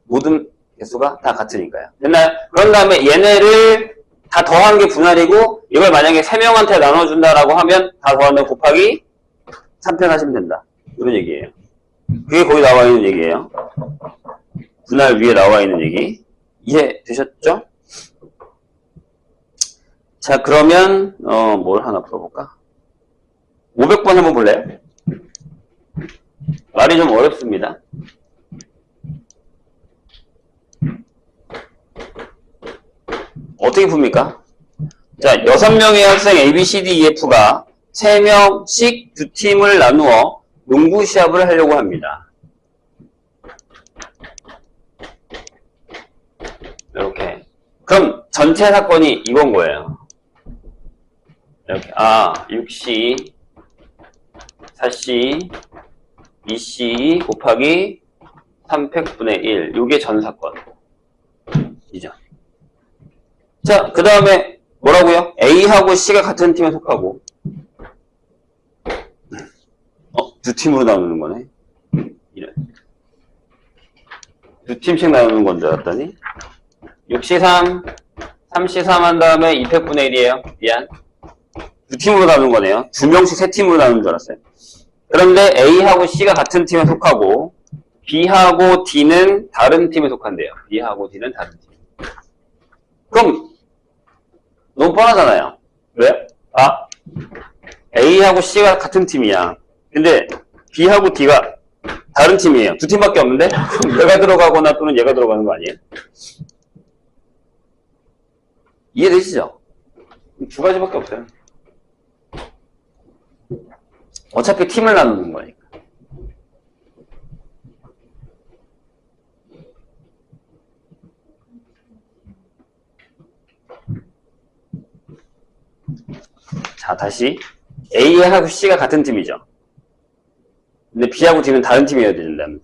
모든 개수가 다 같으니까요. 됐나요? 그런 다음에 얘네를 다 더한 게 분할이고 이걸 만약에 3명한테 나눠준다라고 하면 다 더하면 곱하기 3편 하시면 된다. 이런 얘기예요. 그게 거기 나와 있는 얘기예요. 분할 위에 나와 있는 얘기. 이해되셨죠? 자, 그러면 뭘 하나 풀어볼까? 500번 한번 볼래요? 말이 좀 어렵습니다. 어떻게 풉니까? 자, 6명의 학생 A, B, C, D, E, F가 3명씩 2팀을 나누어 농구 시합을 하려고 합니다. 이렇게. 그럼 전체 사건이 이건 거예요. 이렇게. 6C, 4C, 2C 곱하기 300분의 1. 요게 전 사건이죠. 자, 그 다음에 뭐라고요? A하고 C가 같은 팀에 속하고 2팀으로 나누는 거네. 이런. 2팀씩 나누는 건 줄 알았더니 6C3, 3C3 한 다음에 200분의 1이에요. 미안. 2팀으로 나누는 거네요. 2명씩 3팀으로 나누는 줄 알았어요. 그런데 A하고 C가 같은 팀에 속하고 B하고 D는 다른 팀에 속한대요. B하고 D는 다른 팀. 그럼 너무 뻔하잖아요. 왜? A하고 C가 같은 팀이야. 근데 B하고 D가 다른 팀이에요. 2팀밖에 없는데? 그럼 얘가 들어가거나 또는 얘가 들어가는 거 아니에요? 이해되시죠? 2가지밖에 없어요. 어차피 팀을 나누는 거니까. 자, 다시 A하고 C가 같은 팀이죠. 근데 B하고 D는 다른 팀이어야 된다면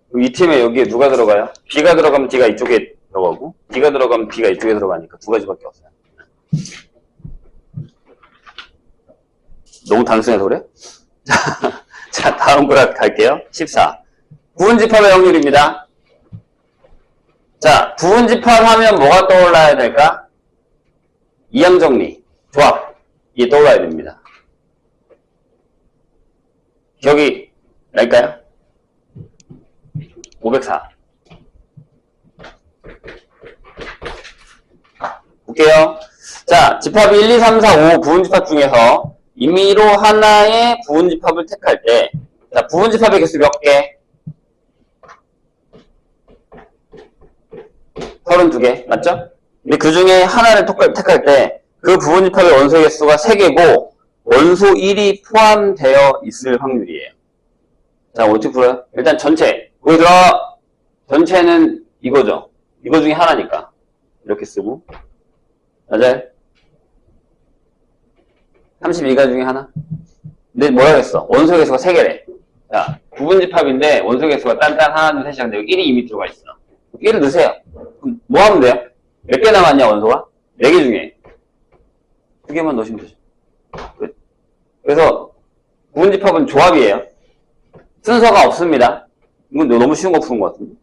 그럼 이 팀에 여기에 누가 들어가요? B가 들어가면 D가 이쪽에 들어가고 D가 들어가면 B가 이쪽에 들어가니까 2가지밖에 없어요. 너무 단순해서 그래? 자, 다음 그래프 갈게요. 14. 부분집합의 확률입니다. 자, 부분집합하면 뭐가 떠올라야 될까? 이항정리, 조합, 이게 떠올라야 됩니다. 기억이 날까요? 504. 볼게요. 자, 집합이 1, 2, 3, 4, 5 부분집합 중에서 임의로 하나의 부분집합을 택할 때, 자, 부분집합의 개수 몇 개? 32개, 맞죠? 근데 그 중에 하나를 택할 때, 그 부분집합의 원소의 개수가 3개고, 원소 1이 포함되어 있을 확률이에요. 자, 어떻게 풀어요? 일단 전체. 거기 들어, 전체는 이거죠. 이거 중에 하나니까. 이렇게 쓰고. 맞아요? 32가 중에 하나? 근데 뭐라 그랬어? 원소의 개수가 3개래. 자, 부분집합인데 원소의 개수가 딴딴 하나, 둘, 셋이 한데 1이 이미 들어가 있어. 1을 넣으세요. 그럼 뭐 하면 돼요? 몇 개 남았냐, 원소가? 네 개 중에 2개만 넣으시면 되죠. 끝. 그래서 부분집합은 조합이에요. 순서가 없습니다. 이건 너무 쉬운 거 푸는 것 같은데.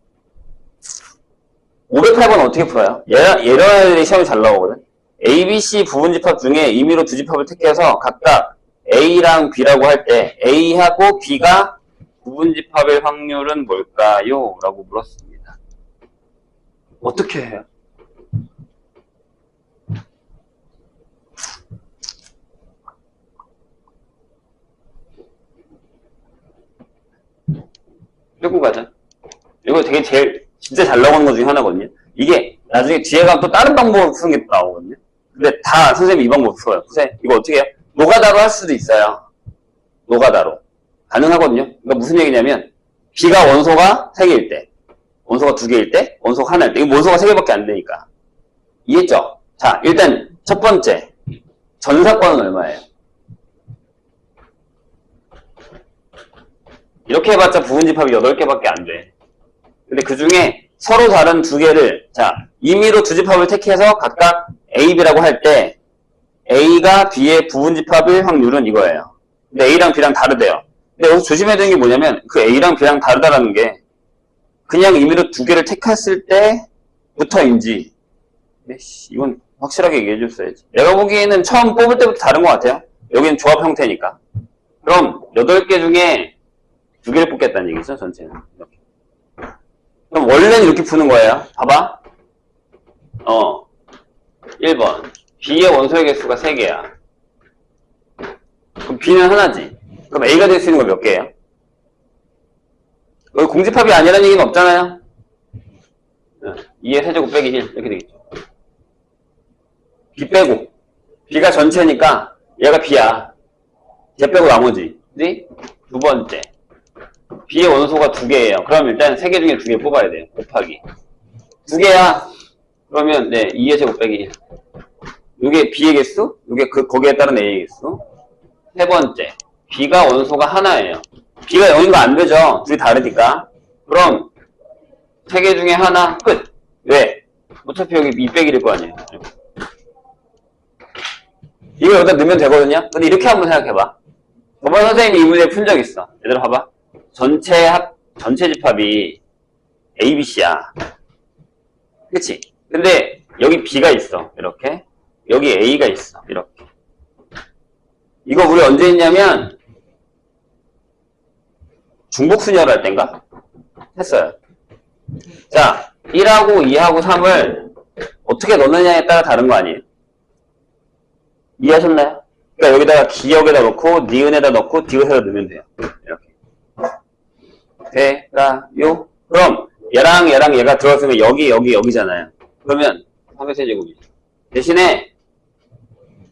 508번 어떻게 풀어요? 이런 애들이 시험에 잘 나오거든. A, B, C 부분집합 중에 임의로 두 집합을 택해서 각각 A랑 B라고 할 때 A하고 B가 부분집합의 확률은 뭘까요? 라고 물었습니다. 어떻게 해요? 끌고 가자. 이거 되게 제일 진짜 잘 나오는 것 중에 하나거든요. 이게 나중에 뒤에 가면 또 다른 방법으로 푸는 게 나오거든요. 근데 다 선생님이 이 방법 풀어요. 선생님 이거 어떻게 해요? 노가다로 할 수도 있어요. 노가다로. 가능하거든요. 그러니까 무슨 얘기냐면 B가 원소가 3개일 때, 원소가 2개일 때, 원소가 하나일 때. 이거 원소가 3개밖에 안 되니까. 이해했죠? 자, 일단 첫 번째. 전사권은 얼마예요? 이렇게 해봤자 부분집합이 8개밖에 안 돼. 근데 그 중에 서로 다른 2개를, 자, 임의로 두 집합을 택해서 각각 A, B라고 할 때, A가 B의 부분집합일 확률은 이거예요. 근데 A랑 B랑 다르대요. 근데 여기서 조심해야 되는 게 뭐냐면, 그 A랑 B랑 다르다라는 게, 그냥 임의로 2개를 택했을 때부터인지, 이건 확실하게 얘기해 줬어야지. 내가 보기에는 처음 뽑을 때부터 다른 것 같아요. 여기는 조합 형태니까. 그럼 8개 중에 2개를 뽑겠다는 얘기죠, 전체는. 이렇게. 그럼 원래는 이렇게 푸는 거예요. 봐봐. 1번. B의 원소의 개수가 3개야. 그럼 B는 하나지. 그럼 A가 될 수 있는 거 몇 개예요? 여기 공집합이 아니라는 얘기는 없잖아요. 2의 세제곱 빼기 1 이렇게 되겠죠. B 빼고. B가 전체니까 얘가 B야. 얘 빼고 나머지. 그지? 두 번째. B의 원소가 2개예요. 그럼 일단 3개 중에 2개 뽑아야 돼요. 곱하기. 2개야. 그러면 2의 제곱 빼기 1. 이게 B의 개수, 이게 거기에 따른 A의 개수. 세 번째. B가 원소가 하나예요. B가 0인 거 안 되죠. 둘이 다르니까. 그럼 3개 중에 하나 끝. 왜? 어차피 여기 2 빼기 1일 거 아니에요. 이거 여기다 넣으면 되거든요. 근데 이렇게 한번 생각해봐. 저번 선생님이 이 문제 푼 적 있어. 얘들아 봐봐. 전체 집합이 A, B, C야. 그치? 근데 여기 B가 있어. 이렇게. 여기 A가 있어. 이렇게. 이거 우리 언제 했냐면 중복순열 할 땐가? 했어요. 자, 1하고 2하고 3을 어떻게 넣느냐에 따라 다른 거 아니에요? 이해하셨나요? 그러니까 여기다가 기역에다 넣고 니은에다 넣고 디귿에다 넣으면 돼요. 이렇게. 돼가요? 그럼 얘랑 얘가 들어갔으면 여기잖아요. 그러면 3의 세제곱이죠. 대신에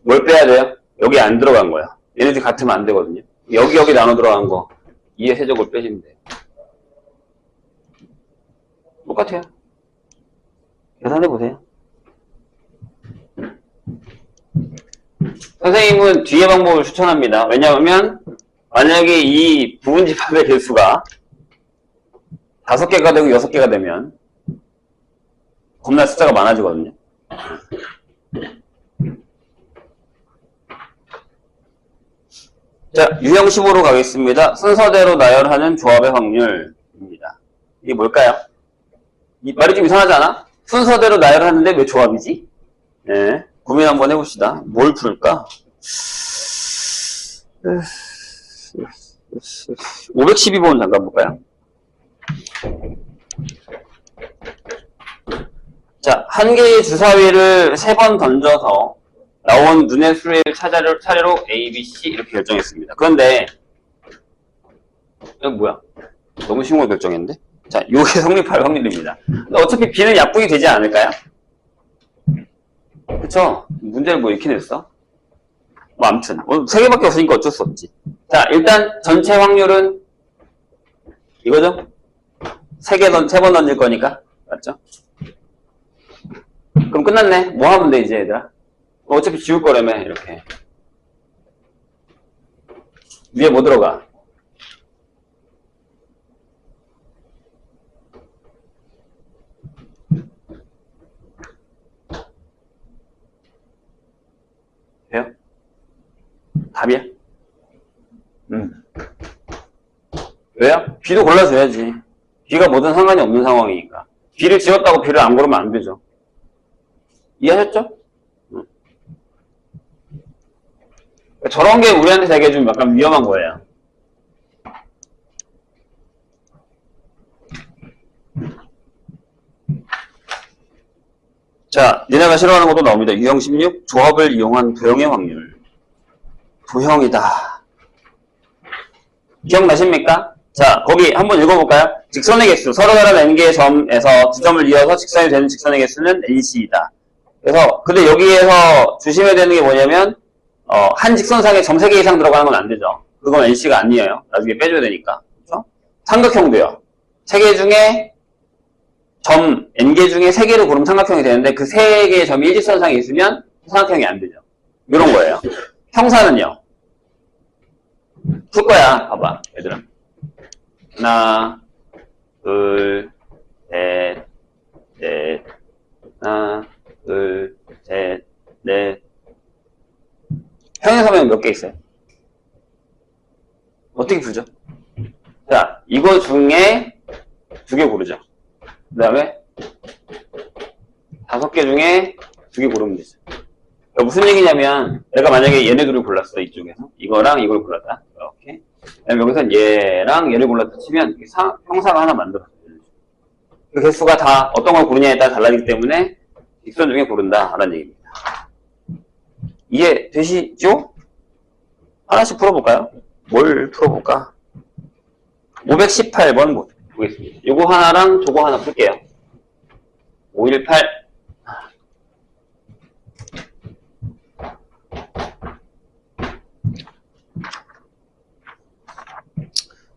뭘 빼야 돼요? 여기 안 들어간 거야. 얘네들이 같으면 안 되거든요. 여기 나눠 들어간 거 2의 세제곱을 빼시면 돼요. 똑같아요. 계산해 보세요. 선생님은 뒤에 방법을 추천합니다. 왜냐하면 만약에 이 부분집합의 개수가 5개가 되고 6개가 되면 겁나 숫자가 많아지거든요. 자, 유형식으로 가겠습니다. 순서대로 나열하는 조합의 확률입니다. 이게 뭘까요? 이 말이 좀 이상하지 않아? 순서대로 나열하는데 왜 조합이지? 네, 고민 한번 해봅시다. 뭘 풀까? 512번 잠깐 볼까요? 자, 한 개의 주사위를 3번 던져서 나온 눈의 수의 차례로 A, B, C 이렇게 결정했습니다. 그런데 이거 뭐야? 너무 쉬운 걸 결정했는데? 자, 요게 성립할 확률입니다. 근데 어차피 B는 약분이 되지 않을까요? 그쵸? 문제를 뭐 이렇게 냈어? 뭐 아무튼 3개밖에 없으니까 어쩔 수 없지. 자, 일단 전체 확률은 이거죠? 3번 던질 거니까 맞죠? 그럼 끝났네. 뭐 하면 돼 이제 얘들아? 어차피 지울 거라며 이렇게 위에 뭐 들어가? 왜요? B도 골라줘야지. B가 뭐든 상관이 없는 상황이니까. B를 지웠다고 B를 안 고르면 안 되죠. 이해하셨죠? 저런 게 우리한테 되게 좀 약간 위험한 거예요. 자, 니네가 싫어하는 것도 나옵니다. 유형 16, 조합을 이용한 도형의 확률. 도형이다. 기억나십니까? 자, 거기 한번 읽어볼까요? 직선의 개수, 서로 다른 n개의 점에서 두 점을 이어서 직선이 되는 직선의 개수는 nC이다. 그래서, 근데 여기에서 조심해야 되는 게 뭐냐면, 한 직선상에 점 3개 이상 들어가는 건 안 되죠. 그건 nC가 아니에요. 나중에 빼줘야 되니까. 그렇죠? 삼각형도요. 3개 중에 점 n개 중에 3개를 고르면 삼각형이 되는데 그 3개의 점이 일직선상에 있으면 삼각형이 안 되죠. 이런 거예요. 형사는요. 풀 거야. 봐봐, 얘들아. 하나, 둘, 셋, 넷. 하나, 둘, 셋, 넷. 형용사면 몇 개 있어요? 어떻게 풀죠? 자, 이거 중에 2개 고르죠. 그 다음에 5개 중에 2개 고르면 되죠. 그러니까 무슨 얘기냐면 내가 만약에 얘네 둘을 골랐어. 이쪽에서 이거랑 이걸 골랐다. 이렇게. 그다음에 여기서 얘랑 얘를 골랐다 치면 형사가 하나 만들어서 그 개수가 다 어떤 걸 고르냐에 따라 달라지기 때문에 직선 중에 고른다 라는 얘기입니다. 이해되시죠? 하나씩 풀어볼까요? 뭘 풀어볼까? 518번 보겠습니다. 요거 하나랑 저거 하나 풀게요. 518.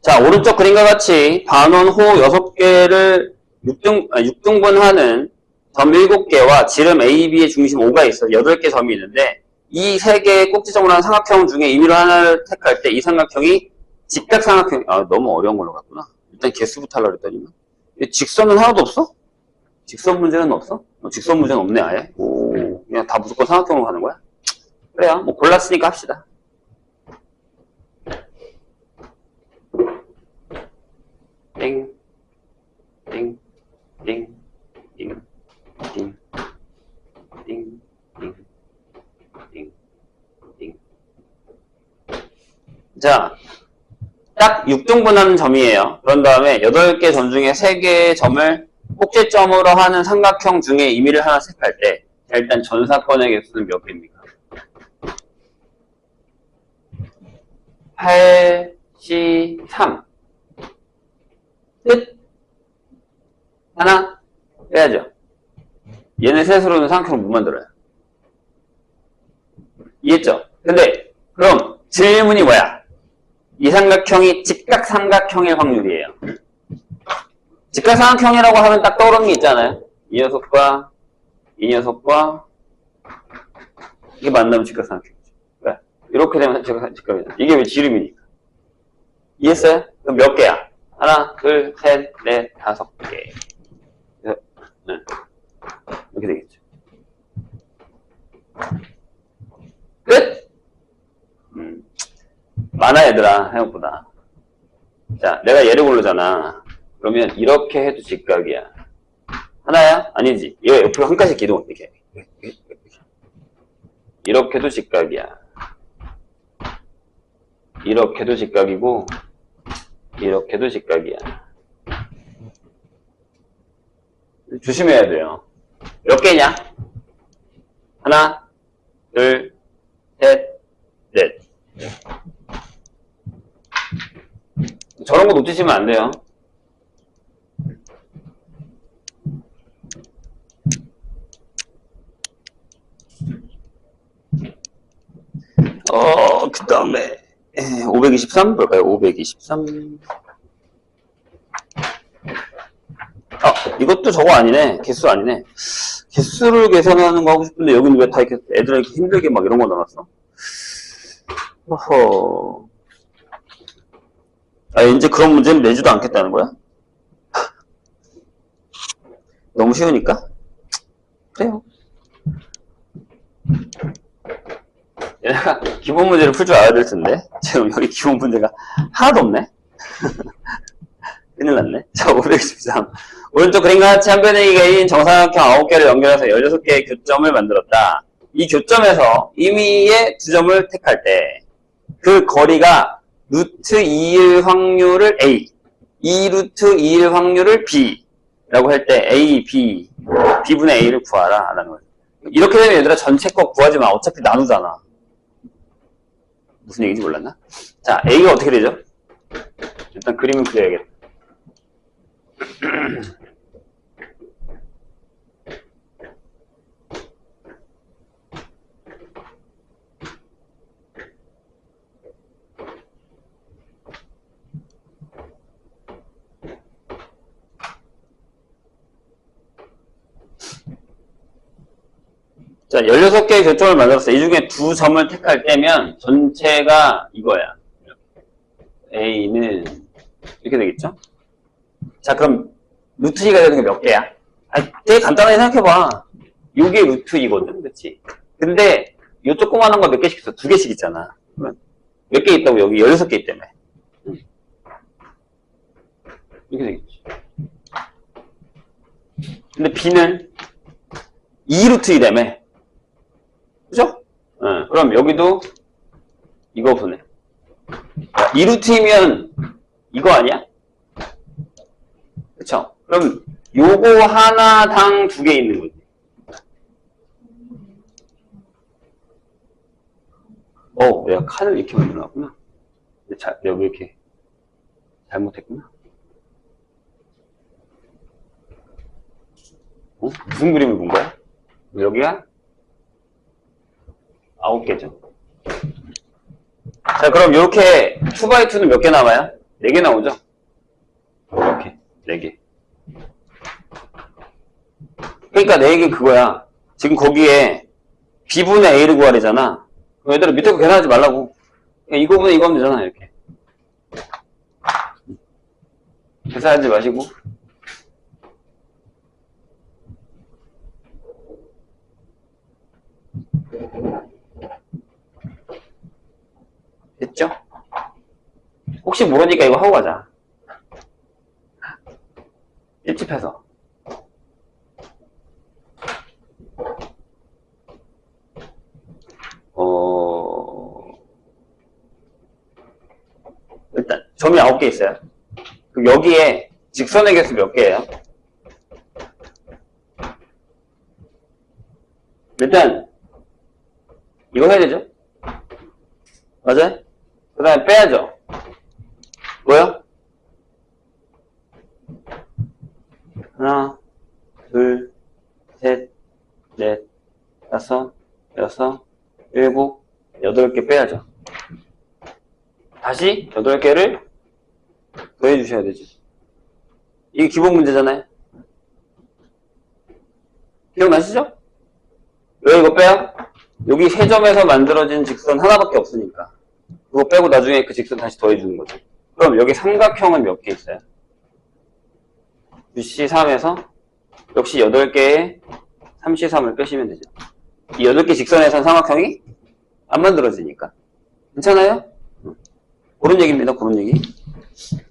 자, 오른쪽 그림과 같이 반원 호 6개를 6등분하는 점 7개와 지름 AB의 중심 O가 있어 8개 점이 있는데 이 3개의 꼭지점으로 한 삼각형 중에 임의로 하나를 택할 때 이 삼각형이 직각삼각형, 너무 어려운 걸로 갔구나. 일단 개수부터 하려고 했더니만. 직선은 하나도 없어? 직선 문제는 없어? 직선 문제는 없네, 아예. 오, 그냥 다 무조건 삼각형으로 가는 거야? 그래요. 뭐 골랐으니까 합시다. 띵, 띵, 띵, 띵, 띵, 띵, 띵, 띵, 띵. 자, 딱 6등분하는 점이에요. 그런 다음에 8개 점 중에 3개의 점을 꼭지점으로 하는 삼각형 중에 임의를 하나 색할 때, 자, 일단 전사건의 개수는 몇 개입니까? 83. 끝. 하나 빼야죠. 얘네 셋으로는 삼각형을 못 만들어요. 이해했죠? 근데 그럼 질문이 뭐야? 이 삼각형이 직각삼각형일 확률이에요. 직각삼각형이라고 하면 딱 떠오르는 게 있잖아요. 이 녀석과 이 녀석과 이게 만나면 직각삼각형이죠. 그러니까 이렇게 되면 직각이죠. 이게 왜 지름이니까. 이해했어요? 그럼 몇 개야? 하나, 둘, 셋, 넷, 5개. 네. 이렇게 되겠죠. 끝? 많아, 얘들아, 생각보다. 자, 내가 얘를 고르잖아. 그러면 이렇게 해도 직각이야. 하나야? 아니지. 얘 옆으로 한 칸씩 기동, 이렇게. 이렇게도 직각이야. 이렇게도 직각이고, 이렇게도 직각이야. 조심해야 돼요. 몇 개냐? 하나, 둘, 셋, 넷. 저런 거 놓치시면 안 돼요. 그 다음에 523 볼까요? 523. 이것도 저거 아니네. 개수 아니네. 개수를 계산하는 거 하고 싶은데 여기는 왜 다 이렇게 애들 이렇게 힘들게 막 이런 거 넣어놨어? 허허. 이제 그런 문제는 내지도 않겠다는 거야? 너무 쉬우니까? 그래요. 얘네가 기본 문제를 풀 줄 알아야 될 텐데. 지금 여기 기본 문제가 하나도 없네? 큰일 났네. 자, 513. 오른쪽 그림과 같이 한 변의 A인 정사각형 9개를 연결해서 16개의 교점을 만들었다. 이 교점에서 임의의 두 점을 택할 때 그 거리가 루트 2일 확률을 A, 2루트 2일 확률을 B 라고 할 때 A, B, B분의 A를 구하라 라는 거죠. 이렇게 되면 얘들아 전체 거 구하지 마. 어차피 나누잖아. 무슨 얘기인지 몰랐나? 자, A가 어떻게 되죠? 일단 그림을 그려야겠다. 자, 16개의 교점을 만들었어. 이 중에 두 점을 택할 때면 전체가 이거야. A는 이렇게 되겠죠? 자, 그럼 루트 2가 되는 게 몇 개야? 되게 간단하게 생각해봐. 요게 루트 2거든, 그치? 근데 요 조그마한 거 몇 개씩 있어? 2개씩 있잖아. 몇 개 있다고? 여기 16개 있다며. 이렇게 되겠지. 근데 B는 2루트 2라며. 그죠? 그럼 여기도 이거 보내. 2루트이면 이거 아니야? 그쵸? 그럼 요거 하나당 2개 있는 거지. 내가 칸을 이렇게 만들어놨구나. 여기 이렇게 잘못했구나. 무슨 그림을 본 거야? 여기가 9개죠. 자, 그럼 이렇게 2x2는 몇 개 나와요? 4개 나오죠? 이렇게 4개. 그러니까 4개 그거야. 지금 거기에 B분의 A를 구하래잖아. 그럼 얘들아 밑에 거 계산하지 말라고. 이거분의 이거 하면 되잖아, 이렇게. 계산하지 마시고. 됐죠? 혹시 모르니까 이거 하고 가자. 일집해서. 일단 점이 9개 있어요. 그럼 여기에 직선의 개수 몇 개예요? 일단 이거 해야 되죠? 맞아요? 그 다음에 빼야죠. 뭐요? 하나, 둘, 셋, 넷, 다섯, 여섯, 일곱, 8개 빼야죠. 다시 8개를 더해 주셔야 되죠. 이게 기본 문제잖아요. 기억나시죠? 왜 이거 빼요? 여기 세 점에서 만들어진 직선 하나밖에 없으니까. 그거 빼고 나중에 그 직선 다시 더해주는 거죠. 그럼 여기 삼각형은 몇 개 있어요? UC3에서 역시 8개의 3C3을 빼시면 되죠. 이 8개 직선에선 삼각형이 안 만들어지니까. 괜찮아요? 그런 얘기입니다. 그런 얘기.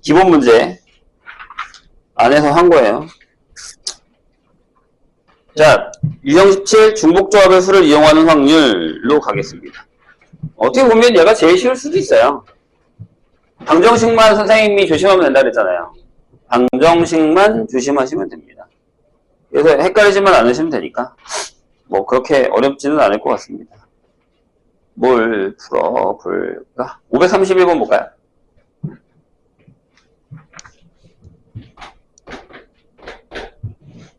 기본 문제 안에서 한 거예요. 자, 유형 17 중복조합의 수를 이용하는 확률로 가겠습니다. 어떻게 보면 얘가 제일 쉬울 수도 있어요. 방정식만 선생님이 조심하면 된다 그랬잖아요. 방정식만 조심하시면 됩니다. 그래서 헷갈리지만 않으시면 되니까 뭐 그렇게 어렵지는 않을 것 같습니다. 뭘 풀어볼까? 531번 볼까요?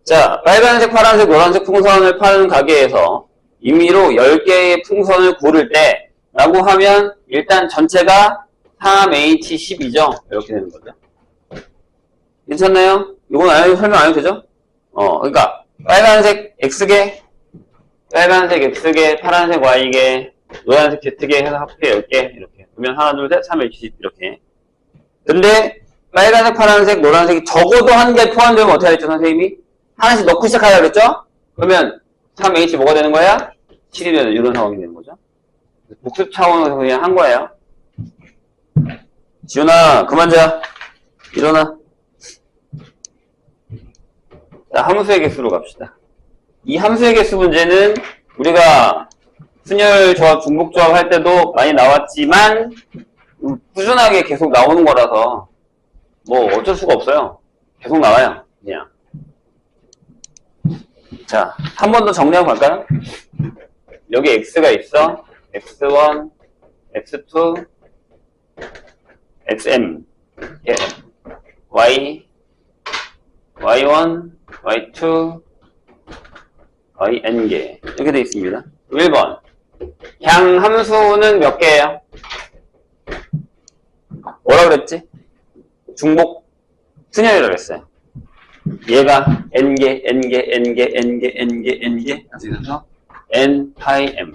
자, 빨간색, 파란색, 노란색 풍선을 파는 가게에서 임의로 10개의 풍선을 고를 때 라고 하면 일단 전체가 3H12죠? 이렇게 되는 거죠. 괜찮나요? 이건 설명 안 해도 되죠? 그러니까 빨간색 X개, 빨간색 X개, 파란색 Y개, 노란색 Z개 해서 합계 10개 이렇게. 그러면 하나, 둘, 셋, 3H10 이렇게. 근데 빨간색, 파란색, 노란색이 적어도 한 개 포함되면 어떻게 하랬죠, 선생님이? 하나씩 넣고 시작하라 그랬죠? 그러면 3H 뭐가 되는 거야? 7이 되는 이런 상황이 되는 거죠. 복습 차원에서 그냥 한 거예요. 지훈아, 그만 자. 일어나. 자, 함수의 개수로 갑시다. 이 함수의 개수 문제는 우리가 순열 조합, 중복 조합 할 때도 많이 나왔지만 꾸준하게 계속 나오는 거라서 뭐 어쩔 수가 없어요. 계속 나와요. 그냥. 자, 한 번 더 정리하고 갈까요? 여기 x가 있어. x1, x2, xm, 예. y, y1, y2,yn개 이렇게 되어 있습니다. 1번 향 함수는 몇 개예요? 뭐라 그랬지? 중복 순열이라고 그랬어요. 얘가 n개, n개, n개, n개, n개, n개 그래서 n 파이 m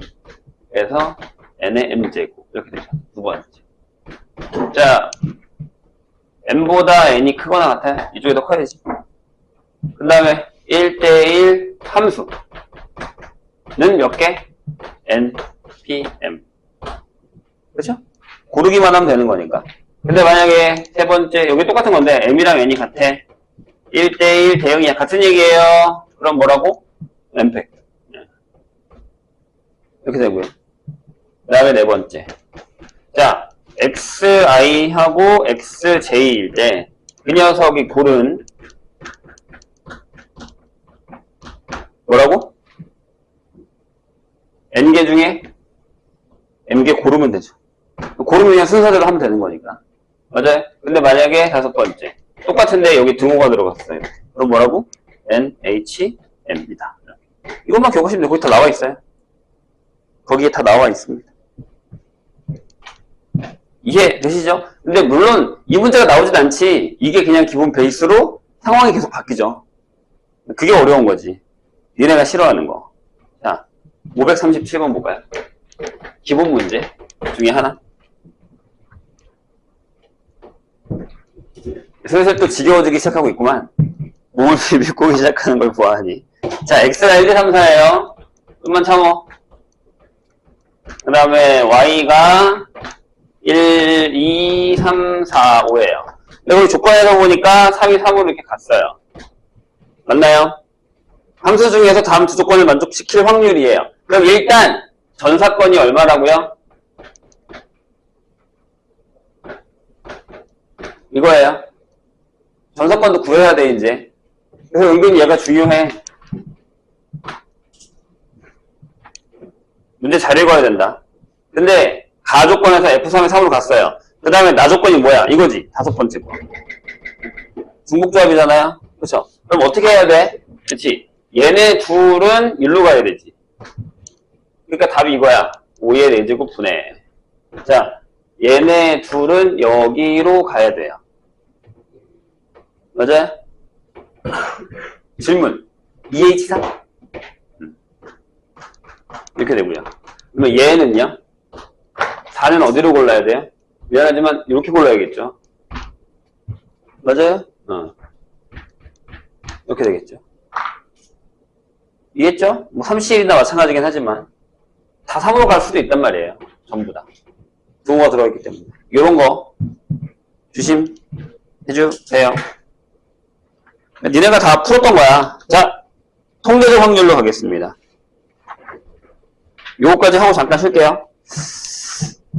그래서 n의 m제곱 이렇게 되죠. 두 번째. 자, n보다 n이 크거나 같아요. 이쪽이 더 커야 되지. 그 다음에 1대1 함수는 몇 개? n, p, m. 그렇죠? 고르기만 하면 되는 거니까. 근데 만약에 세 번째, 여기 똑같은 건데 m이랑 n이 같아. 1대1 대응이야. 같은 얘기예요. 그럼 뭐라고? n팩. 이렇게 되고요. 그 다음에 네 번째. 자, xi하고 xj일 때 그 녀석이 고른 뭐라고? n개 중에 m개 고르면 되죠. 고르면 그냥 순서대로 하면 되는 거니까. 맞아요? 근데 만약에 다섯 번째. 똑같은데 여기 등호가 들어갔어요. 그럼 뭐라고? nhm입니다. 이것만 기억하시면 돼요. 거기 다 나와 있어요. 거기에 다 나와 있습니다. 이해되시죠? 근데 물론 이 문제가 나오진 않지. 이게 그냥 기본 베이스로 상황이 계속 바뀌죠. 그게 어려운 거지. 니네가 싫어하는 거. 자, 537번 볼까요? 기본 문제 중에 하나. 슬슬 또 지겨워지기 시작하고 있구만. 몸을 비비고 시작하는 걸 보아하니. 자, x가 1, 2, 3, 4예요. 좀만 참어. 그 다음에 y가 1, 2, 3, 4, 5예요. 근데 우리 조건에서 보니까 3이 3으로 이렇게 갔어요. 맞나요? 함수 중에서 다음 두 조건을 만족시킬 확률이에요. 그럼 일단 전사건이 얼마라고요? 이거예요. 전사건도 구해야 돼 이제. 그래서 은근히 얘가 중요해. 문제 잘 읽어야 된다. 근데 가조건에서 F3에 3으로 갔어요. 그 다음에 나조건이 뭐야? 이거지. 다섯 번째 거. 중복조합이잖아요. 그렇죠? 그럼 어떻게 해야 돼? 그렇지. 얘네 둘은 일로 가야 되지. 그러니까 답이 이거야. 5의 4제곱 분해. 자, 얘네 둘은 여기로 가야 돼요. 맞아요? 질문. 2H3? 이렇게 되고요. 그러면 얘는요? 4는 어디로 골라야 돼요? 미안하지만 이렇게 골라야겠죠. 맞아요? 이렇게 되겠죠. 이해했죠? 뭐 30일이나 마찬가지긴 하지만 다 3으로 갈 수도 있단 말이에요. 전부 다. 등호가 들어있기 때문에. 이런 거 조심해주세요. 니네가 다 풀었던 거야. 자, 통계적 확률로 가겠습니다. 요거까지 하고 잠깐 쉴게요.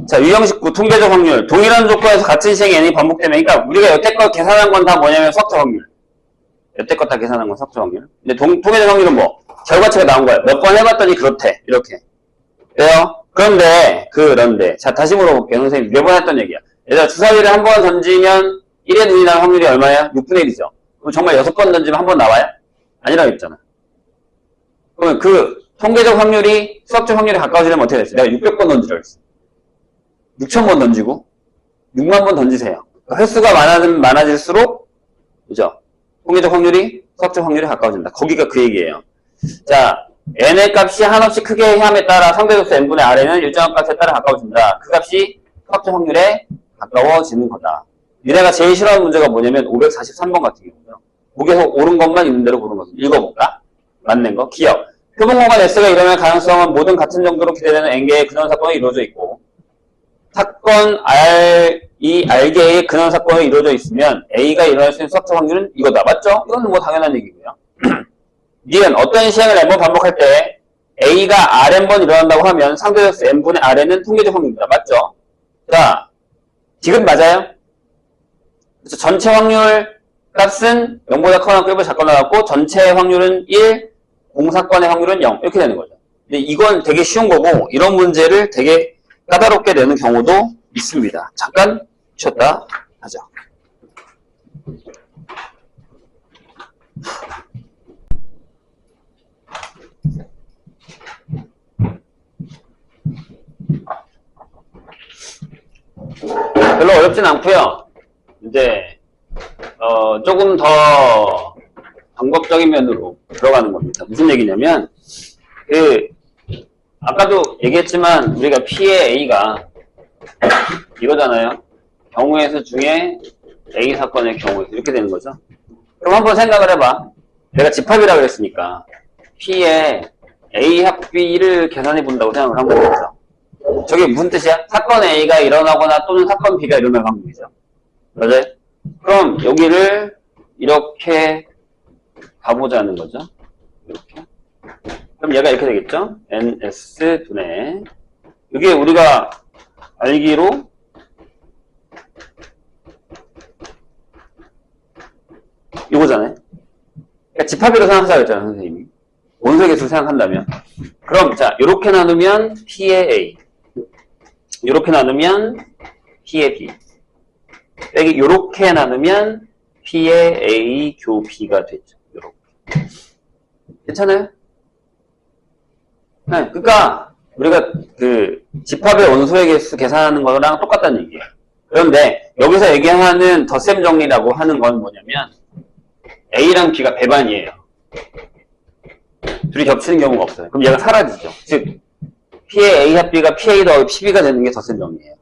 자, 유형식구 통계적 확률. 동일한 조건에서 같은 시행이 n이 반복되면, 그러니까 우리가 여태껏 계산한 건 다 뭐냐면 수학적 확률. 여태껏 다 계산한 건 수학적 확률. 근데 통계적 확률은 뭐? 결과치가 나온 거야. 몇 번 해봤더니 그렇대. 이렇게. 그래요? 그런데. 자, 다시 물어볼게요. 선생님, 몇 번 했던 얘기야. 얘들아, 주사위를 한 번 던지면 1의 눈이 나올 확률이 얼마야? 6분의 1이죠. 그럼 정말 6번 던지면 한 번 나와요? 아니라고 했잖아. 그러면 그 통계적 확률이 수학적 확률에 가까워지려면 어떻게 됐어? 내가 600번 던지라고 했어. 6000번 던지고 6만 번 던지세요. 그러니까 횟수가 많아질수록 그죠? 통계적 확률이 수학적 확률에 가까워진다. 거기가 그 얘기예요. 자, n의 값이 한없이 크게 함에 따라 상대적수 n분의 r에는 일정한 값에 따라 가까워진다. 그 값이 수학적 확률에 가까워지는 거다. 니네가 제일 싫어하는 문제가 뭐냐면 543번 같은 경우요. 목에서 옳은 것만 있는 대로 고른 것을 읽어볼까? 맞는 거. 기억. 표본공간 S가 일어날 가능성은 모든 같은 정도로 기대되는 N개의 근원사건이 이루어져 있고 사건 R개의 근원사건이 이루어져 있으면 A가 일어날 수 있는 수학적 확률은 이거다. 맞죠? 이건 뭐 당연한 얘기고요. 니은 어떤 시행을 n번 반복할 때 a가 rn번 일어난다고 하면 상대적수 n분의 rn은 통계적 확률입니다. 맞죠? 자, 지금 맞아요? 그래서 전체 확률 값은 0보다 커나 크고 작거나 같고 전체 확률은 1, 공사건의 확률은 0 이렇게 되는 거죠. 근데 이건 되게 쉬운 거고 이런 문제를 되게 까다롭게 내는 경우도 있습니다. 잠깐 쉬었다 하죠. 별로 어렵진 않고요. 이제 조금 더 방법적인 면으로 들어가는 겁니다. 무슨 얘기냐면 아까도 얘기했지만 우리가 P의 A가 이거잖아요. 경우의 수 중에 A 사건의 경우의 수 이렇게 되는 거죠. 그럼 한번 생각을 해봐. 내가 집합이라고 그랬으니까 P의 A 합비를 계산해 본다고 생각을 한 거겠죠. 저게 무슨 뜻이야? 사건 A가 일어나거나 또는 사건 B가 일어날 확률이죠. 맞아요? 그럼 여기를 이렇게 가보자는 거죠. 이렇게. 그럼 얘가 이렇게 되겠죠? NS분의 이게 우리가 알기로 이거잖아요. 그러니까 집합으로 생각하자 그랬잖아요, 선생님이. 원소의 개수 생각한다면. 그럼 자, 요렇게 나누면 P의 A. 요렇게 나누면 P의 B. 빼기 요렇게 나누면 P의 A 교 B가 되죠. 요렇게. 괜찮아요? 네, 그러니까 우리가 집합의 원소의 개수 계산하는 거랑 똑같다는 얘기예요. 그런데 여기서 얘기하는 덧셈 정리라고 하는 건 뭐냐면 A랑 B가 배반이에요. 둘이 겹치는 경우가 없어요. 그럼 얘가 사라지죠. 즉 P의 A 합비가 PA 더하기 PB가 되는 게 덧셈 정리예요.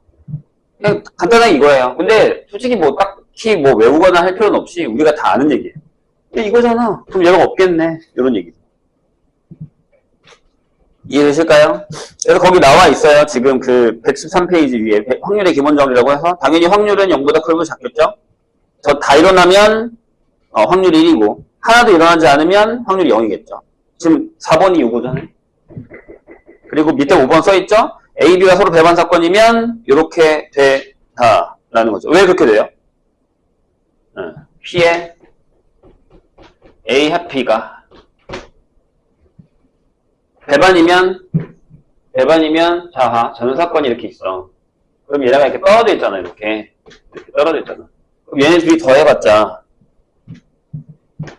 그냥 간단하게 이거예요. 근데 솔직히 뭐 딱히 뭐 외우거나 할 필요는 없이 우리가 다 아는 얘기예요. 근데 이거잖아. 그럼 얘가 없겠네. 이런 얘기죠. 이해되실까요? 그래서 거기 나와 있어요. 지금 113페이지 위에 확률의 기본 정리라고 해서 당연히 확률은 0보다 크고 작겠죠? 저 다 일어나면 확률이 1이고 하나도 일어나지 않으면 확률이 0이겠죠. 지금 4번이 요거잖아요. 그리고 밑에 5번 써있죠? A, B가 서로 배반 사건이면 이렇게 되다라는 거죠. 왜 그렇게 돼요? P의 A 합비가 배반이면 자, 전사건이 이렇게 있어. 그럼 얘네가 이렇게 떨어져 있잖아, 이렇게 떨어져 있잖아. 그럼 얘네 둘이 더해봤자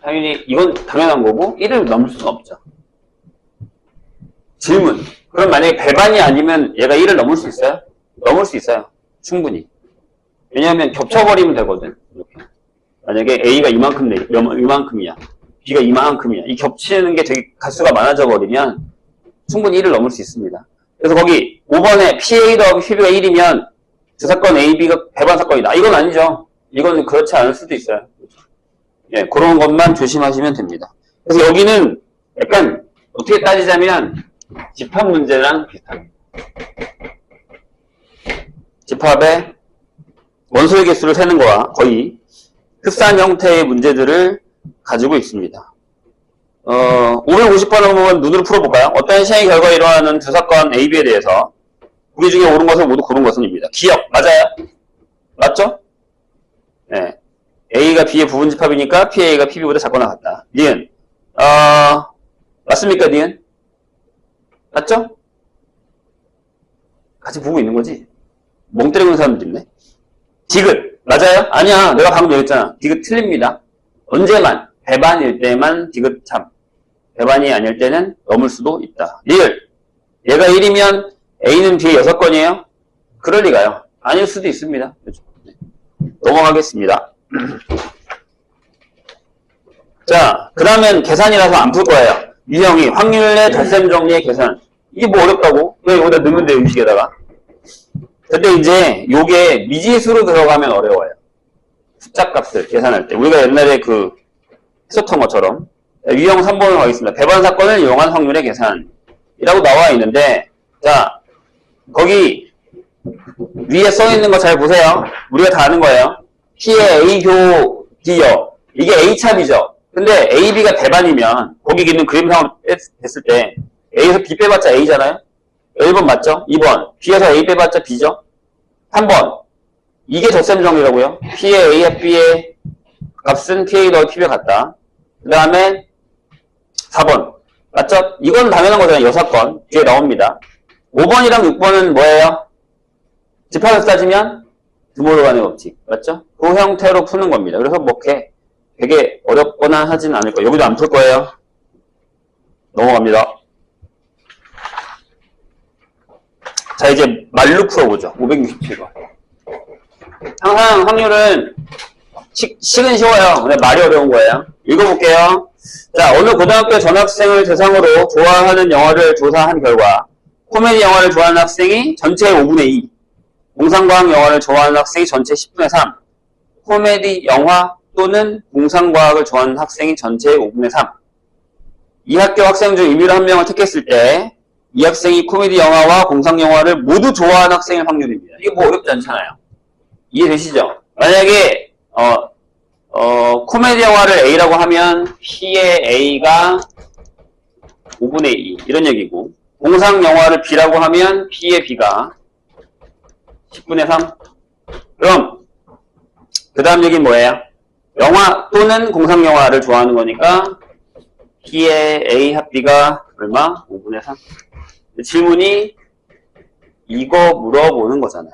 당연히 이건 당연한 거고 1을 넘을 수는 없죠. 질문. 그럼 만약에 배반이 아니면 얘가 1을 넘을 수 있어요? 넘을 수 있어요. 충분히. 왜냐하면 겹쳐버리면 되거든. 이렇게. 만약에 A가 이만큼이야. B가 이만큼이야. 이 겹치는 게 되게 가수가 많아져 버리면 충분히 1을 넘을 수 있습니다. 그래서 거기 5번에 PA 더하기 PB가 1이면 두 사건 A, B가 배반 사건이다. 이건 아니죠. 이건 그렇지 않을 수도 있어요. 예, 그런 것만 조심하시면 됩니다. 그래서 여기는 약간 어떻게 따지자면 집합 문제랑 비슷합니다. 집합의 원소의 개수를 세는 거와 거의 흡사한 형태의 문제들을 가지고 있습니다. 550번 한번 눈으로 풀어볼까요? 어떤 시행의 결과에 일어나는 두 사건 A, B에 대해서 보기 중에 옳은 것을 모두 고른 것은입니다. 기억, 맞아요? 맞죠? 네. A가 B의 부분 집합이니까 PA가 PB보다 작거나 같다. 니은, 맞습니까, 니은? 맞죠? 같이 보고 있는 거지? 멍 때리는 사람들 있네? 디귿, 맞아요? 아니야, 내가 방금 얘기했잖아. 디귿 틀립니다. 언제만, 배반일 때만 디귿 참. 배반이 아닐 때는 넘을 수도 있다. 리을, 얘가 1이면 A는 B의 6건이에요? 그럴 리가요. 아닐 수도 있습니다. 그렇죠? 네. 넘어가겠습니다. 자, 그 다음엔 계산이라서 안 풀 거예요. 유형이 확률의 덧셈 정리의 계산. 이게 뭐 어렵다고? 그냥 여기다 넣으면 돼, 음식에다가. 근데 이제 요게 미지수로 들어가면 어려워요. 숫자 값을 계산할 때. 우리가 옛날에 했었던 것처럼. 유형 3번으로 가겠습니다. 배반 사건을 이용한 확률의 계산이라고 나와 있는데, 자, 거기 위에 써 있는 거 잘 보세요. 우리가 다 아는 거예요. P의 A교 D요. 이게 A참이죠. 근데 A, B가 배반이면 거기 있는 그림상으로 됐을 때 A에서 B 빼봤자 A잖아요? 1번 맞죠? 2번 B에서 A 빼봤자 B죠? 3번 이게 덧셈 정리라고요. P의 A와 B의 값은 PA 더하기 PB 같다. 그 다음에 4번 맞죠? 이건 당연한 거잖아요. 여사건 뒤에 나옵니다. 5번이랑 6번은 뭐예요? 집합에서 따지면 드모르간의 법칙 맞죠? 그 형태로 푸는 겁니다. 그래서 뭐 되게 어렵거나 하진 않을 거예요. 여기도 안 풀 거예요. 넘어갑니다. 자 이제 말로 풀어보죠. 567번. 항상 확률은 식은 쉬워요. 근데 말이 어려운 거예요. 읽어볼게요. 자, 어느 고등학교 전학생을 대상으로 좋아하는 영화를 조사한 결과 코미디 영화를 좋아하는 학생이 전체의 5분의 2, 공상과학 영화를 좋아하는 학생이 전체의 10분의 3, 코미디 영화 또는 공상과학을 좋아하는 학생이 전체의 5분의 3. 이 학교 학생 중 임의로 한 명을 택했을 때 이 학생이 코미디 영화와 공상 영화를 모두 좋아하는 학생의 확률입니다. 이게 뭐 어렵지 않잖아요. 이해되시죠? 만약에 코미디 영화를 A라고 하면 P의 A가 5분의 2 이런 얘기고 공상 영화를 B라고 하면 P의 B가 10분의 3. 그럼 그 다음 얘기는 뭐예요? 영화 또는 공상 영화를 좋아하는 거니까 P의 A 합비가 얼마? 5분의 3. 질문이 이거 물어보는 거잖아요.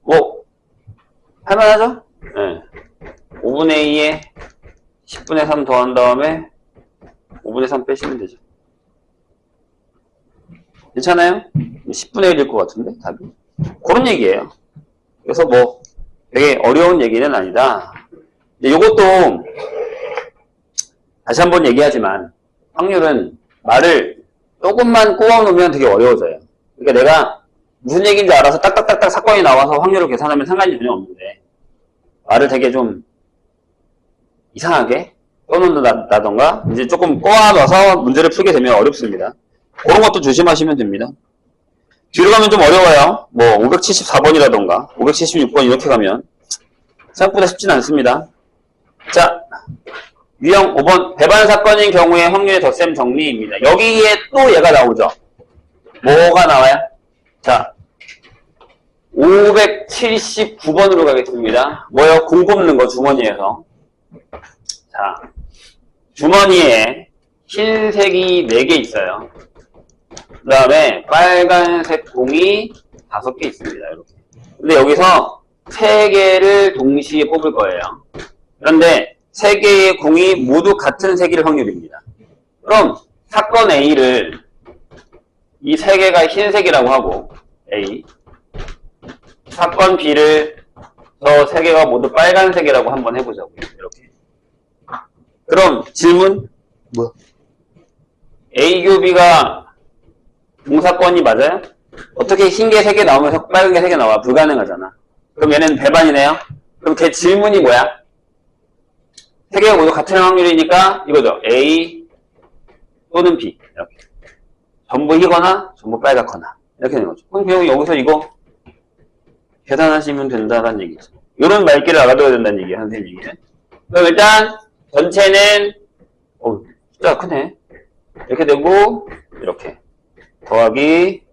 뭐 할만하죠? 네. 5분의 2에 10분의 3 더한 다음에 5분의 3 빼시면 되죠. 괜찮아요? 10분의 1일 것 같은데 답이? 그런 얘기예요. 그래서 뭐 되게 어려운 얘기는 아니다. 근데 이것도 다시 한번 얘기하지만 확률은 말을 조금만 꼬아놓으면 되게 어려워져요. 그러니까 내가 무슨 얘기인지 알아서 딱딱딱딱 사건이 나와서 확률을 계산하면 상관이 전혀 없는데 말을 되게 좀 이상하게 떠놓는다던가 이제 조금 꼬아놔서 문제를 풀게 되면 어렵습니다. 그런 것도 조심하시면 됩니다. 뒤로 가면 좀 어려워요. 뭐 574번이라던가 576번 이렇게 가면 생각보다 쉽진 않습니다. 자, 유형 5번 배반 사건인 경우의 확률의 덧셈 정리입니다. 여기에 또 얘가 나오죠. 뭐가 나와요? 자, 579번으로 가겠습니다. 뭐요? 공 뽑는 거 주머니에서. 자, 주머니에 흰색이 4개 있어요. 그 다음에 빨간색 공이 5개 있습니다. 이렇게. 근데 여기서 3개를 동시에 뽑을 거예요. 그런데 3개의 공이 모두 같은 색일 확률입니다. 그럼 사건 A를 이 3개가 흰색이라고 하고 A, 사건 B를 저 3개가 모두 빨간색이라고 한번 해보자고요. 이렇게. 그럼 질문? 뭐야? A, Q, B가 동사건이 맞아요? 어떻게 흰 게 3개 나오면서 빨간 게 3개 나와? 불가능하잖아. 그럼 얘는 배반이네요? 그럼 걔 질문이 뭐야? 3개가 모두 같은 확률이니까 이거죠. A 또는 B. 이렇게. 전부 희거나 전부 빨갛거나. 이렇게 되는 거죠. 그럼 그냥 여기서 이거 계산하시면 된다는 얘기죠. 이런 말귀를 알아둬야 된다는 얘기예요. 선생님 얘기는. 그럼 일단 전체는 숫자가 크네. 이렇게 되고 이렇게 더하기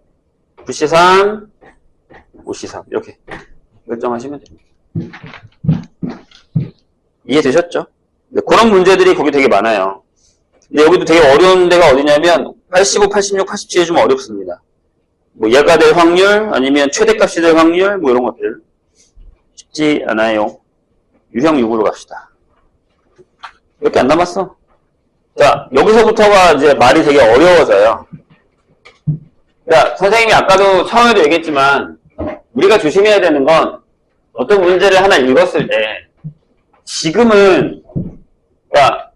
9C3 5C3 이렇게 결정하시면 됩니다. 이해되셨죠? 네, 그런 문제들이 거기 되게 많아요. 근데 여기도 되게 어려운 데가 어디냐면 85, 86, 87이 좀 어렵습니다. 뭐 얘가 될 확률 아니면 최대값이 될 확률 뭐 이런 것들 쉽지 않아요. 유형 6으로 갑시다. 몇 개 안 남았어. 자, 여기서부터가 이제 말이 되게 어려워져요. 자, 선생님이 아까도 처음에도 얘기했지만 우리가 조심해야 되는 건 어떤 문제를 하나 읽었을 때 지금은 그러니까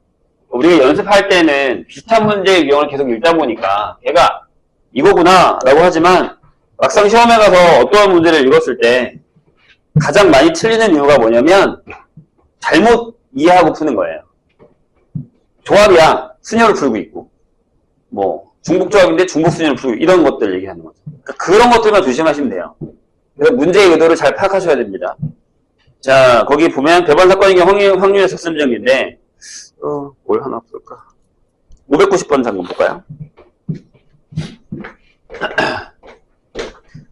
우리가 연습할 때는 비슷한 문제의 유형을 계속 읽다 보니까 걔가 이거구나 라고 하지만 막상 시험에 가서 어떠한 문제를 읽었을 때 가장 많이 틀리는 이유가 뭐냐면 잘못 이해하고 푸는 거예요. 조합이야. 수녀를 풀고 있고 뭐 중복조합인데 중복수녀를 풀고 이런 것들 얘기하는 거죠. 그러니까 그런 것들만 조심하시면 돼요. 그래서 문제의 의도를 잘 파악하셔야 됩니다. 자, 거기 보면 배반 사건의 경우 확률의 덧셈 정리인데 또 뭘 하나 볼까? 590번 잠깐 볼까요?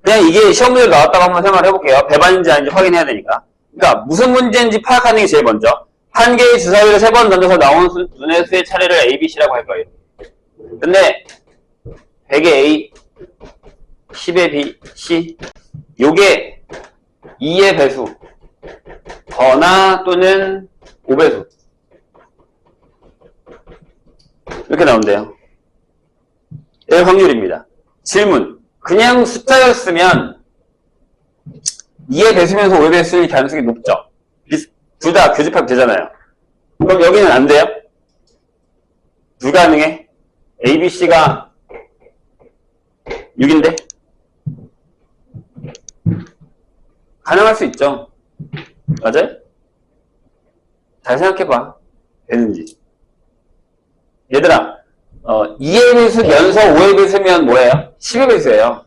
그냥 이게 시험 문제로 나왔다고 한번 생각을 해볼게요. 배반인지 아닌지 확인해야 되니까. 그러니까 무슨 문제인지 파악하는 게 제일 먼저. 한 개의 주사위를 3번 던져서 나온 눈의 수의 차례를 A, B, C라고 할 거예요. 근데 100의 A, 10의 B, C 요게 2의 배수 더나 또는 5배수 이렇게 나온대요. 이 확률입니다. 질문. 그냥 숫자였으면 2의 배수면서 5의 배수일 가능성이 높죠. 둘 다 교집합 되잖아요. 그럼 여기는 안 돼요? 불가능해? A, B, C가 6인데? 가능할 수 있죠. 맞아요? 잘 생각해봐. 되는지. 얘들아, 2의 배수 연서 5의 배수면 뭐예요? 10의 배수예요.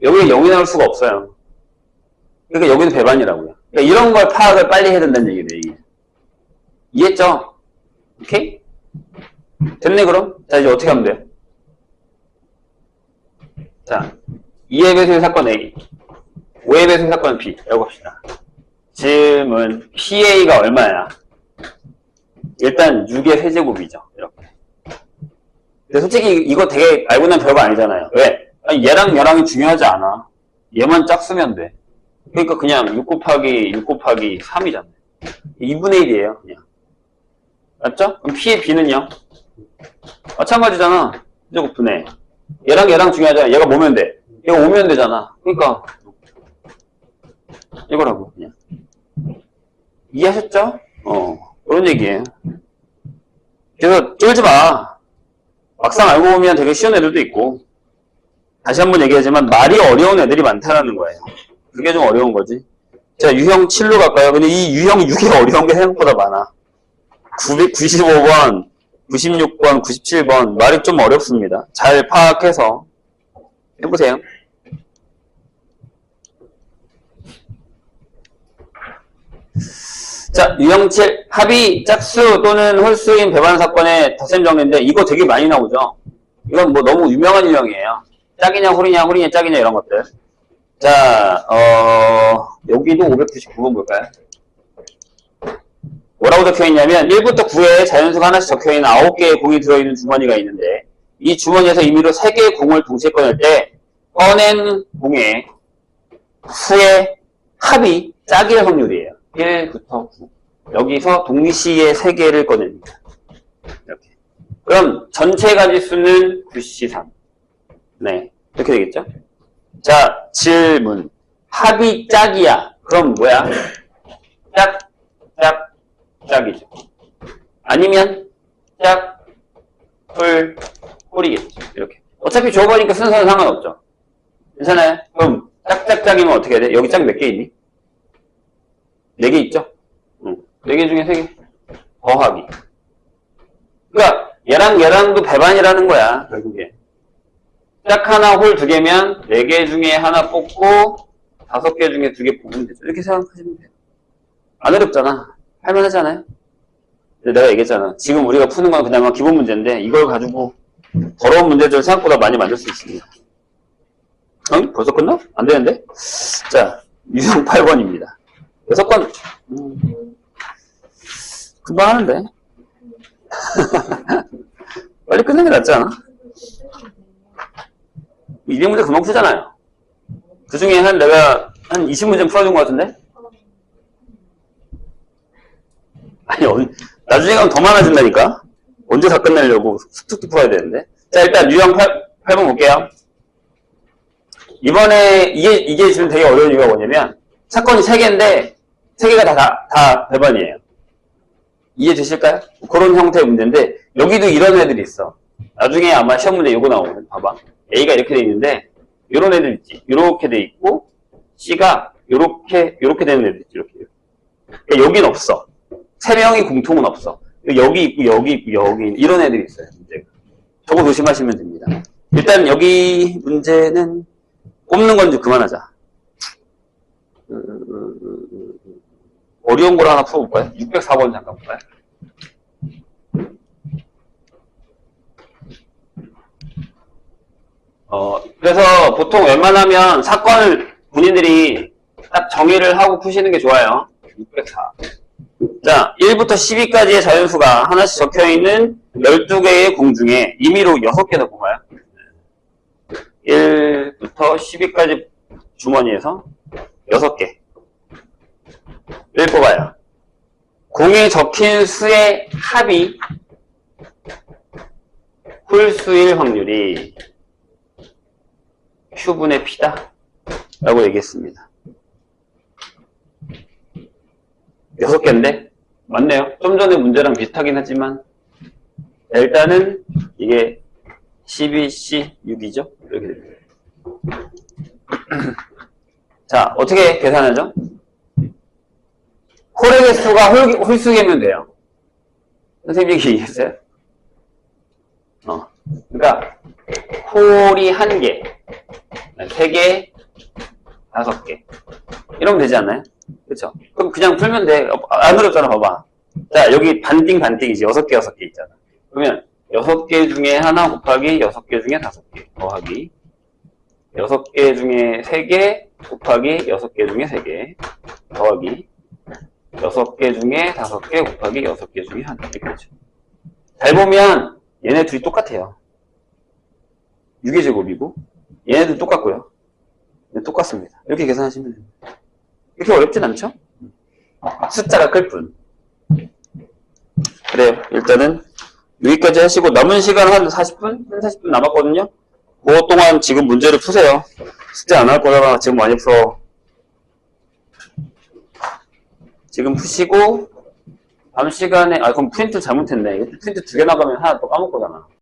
여기에 0이 나올 수가 없어요. 그러니까 여기는 배반이라고요. 그러니까 이런 걸 파악을 빨리 해야 된다는 얘기예요. 이게. 이해했죠? 오케이? 됐네 그럼? 자 이제 어떻게 하면 돼요? 자 2의 배수의 사건 A 5의 배수의 사건 B 라고 합시다. 질문 PA가 얼마야? 일단 6의 세제곱이죠. 이렇게. 근데 솔직히 이거 되게 알고 나면 별거 아니잖아요. 왜? 아니, 얘랑 얘랑이 중요하지 않아. 얘만 짝쓰면 돼. 그러니까 그냥 6 곱하기 3이잖아요. 2분의 1이에요. 그냥. 맞죠? 그럼 P의 B는요? 마찬가지잖아. 세제곱 분의. 얘랑 얘랑 중요하잖아. 얘가 뭐면 돼? 얘가 오면 되잖아. 그러니까 이거라고 그냥. 이해하셨죠? 그런 얘기예요. 그래서 쫄지 마. 막상 알고 보면 되게 쉬운 애들도 있고. 다시 한번 얘기하지만 말이 어려운 애들이 많다는 거예요. 그게 좀 어려운 거지. 자, 유형 7로 갈까요? 근데 이 유형 6이 어려운 게 생각보다 많아. 995번, 96번, 97번 말이 좀 어렵습니다. 잘 파악해서 해보세요. 자, 유형 7 합의 짝수 또는 홀수인 배반 사건의 덧셈 정리인데 이거 되게 많이 나오죠. 이건 뭐 너무 유명한 유형이에요. 짝이냐 홀이냐 홀이냐 짝이냐 이런 것들. 자, 여기도 599번 볼까요? 뭐라고 적혀있냐면 1부터 9에 자연수가 하나씩 적혀있는 9개의 공이 들어있는 주머니가 있는데 이 주머니에서 임의로 3개의 공을 동시에 꺼낼 때 꺼낸 공의 수의 합이 짝일 확률이에요. 1부터 9. 여기서 동시에 3개를 꺼냅니다. 이렇게. 그럼 전체 가지수는 9C3. 네. 이렇게 되겠죠? 자, 질문. 합이 짝이야. 그럼 뭐야? 짝이죠. 아니면 홀이겠죠. 이렇게. 어차피 줘보니까 순서는 상관없죠. 괜찮아요? 그럼 짝이면 어떻게 해야 돼? 여기 짝 몇 개 있니? 4개 있죠? 4개 중에 3개. 더하기. 그러니까 얘랑도 배반이라는 거야. 결국에. 짝 하나 홀 2개면 4개 중에 하나 뽑고 5개 중에 2개 뽑으면 되죠. 이렇게 생각하시면 돼요. 안 어렵잖아. 할만하잖아요. 내가 얘기했잖아. 지금 우리가 푸는 건 그냥 기본 문제인데 이걸 가지고 더러운 문제들 생각보다 많이 만들 수 있습니다. 벌써 끝나? 안 되는데? 자, 유형 8번입니다. 6번 금방 하는데 빨리 끝내는 게 낫지 않아? 200문제 금방 푸잖아요. 그 중에 내가 한 20문제 풀어준 것 같은데? 아니, 나중에 가면 더 많아진다니까? 언제 다 끝내려고 툭툭 풀어야 되는데? 자, 일단 유형 8번 볼게요. 이번에, 이게 지금 되게 어려운 이유가 뭐냐면, 사건이 3개인데, 3개가 다 배반이에요. 이해되실까요? 그런 형태의 문제인데, 여기도 이런 애들이 있어. 나중에 아마 시험 문제 요거 나오면, 봐봐. A가 이렇게 돼 있는데, 요런 애들 있지. 요렇게 돼 있고, C가 요렇게 되는 애들 있지. 이렇게. 그러니까 여긴 없어. 3명이 공통은 없어. 여기 있고, 여기 있고, 여기 이런 애들이 있어요. 문제가. 저거 조심하시면 됩니다. 일단 여기 문제는 꼽는 건 좀 그만하자. 어려운 걸 하나 풀어볼까요? 604번 잠깐 볼까요? 그래서 보통 웬만하면 사건을 본인들이 딱 정의를 하고 푸시는 게 좋아요. 604. 자, 1부터 12까지의 자연수가 하나씩 적혀있는 12개의 공 중에 임의로 6개 더 뽑아요. 1부터 12까지 주머니에서 6개. 1 뽑아요. 공에 적힌 수의 합이 홀수일 확률이 Q분의 P다 라고 얘기했습니다. 6개인데? 맞네요. 좀 전에 문제랑 비슷하긴 하지만 일단은 이게 12C 6이죠? 이렇게 됩니다. 자, 어떻게 계산하죠? 홀의 개수가 홀수개면 돼요. 선생님이 얘기했어요. 그러니까 홀이 1개, 3개, 5개 이러면 되지 않나요? 그쵸? 그럼 그냥 풀면 돼. 안 어렵잖아, 봐봐. 자, 여기 반띵이지. 6개, 6개 있잖아. 그러면 6개 중에 하나 곱하기 6개 중에 5개 더하기 6개 중에 3개 곱하기 6개 중에 3개 더하기 6개 중에 5개 곱하기 6개 중에 하나. 이렇게 되죠. 잘 보면 얘네 둘이 똑같아요. 6의 제곱이고 얘네들 똑같고요. 똑같습니다. 이렇게 계산하시면 됩니다. 이렇게 어렵진 않죠? 숫자가 클 뿐. 그래요. 일단은 여기까지 하시고 남은 시간 한 40분? 한 40분 남았거든요? 그 동안 지금 문제를 푸세요. 숙제 안 할 거잖아. 지금 많이 풀어. 지금 푸시고 다음 시간에 그럼 프린트 잘못했네. 이거 프린트 2개 나가면 하나 또 까먹을 거잖아.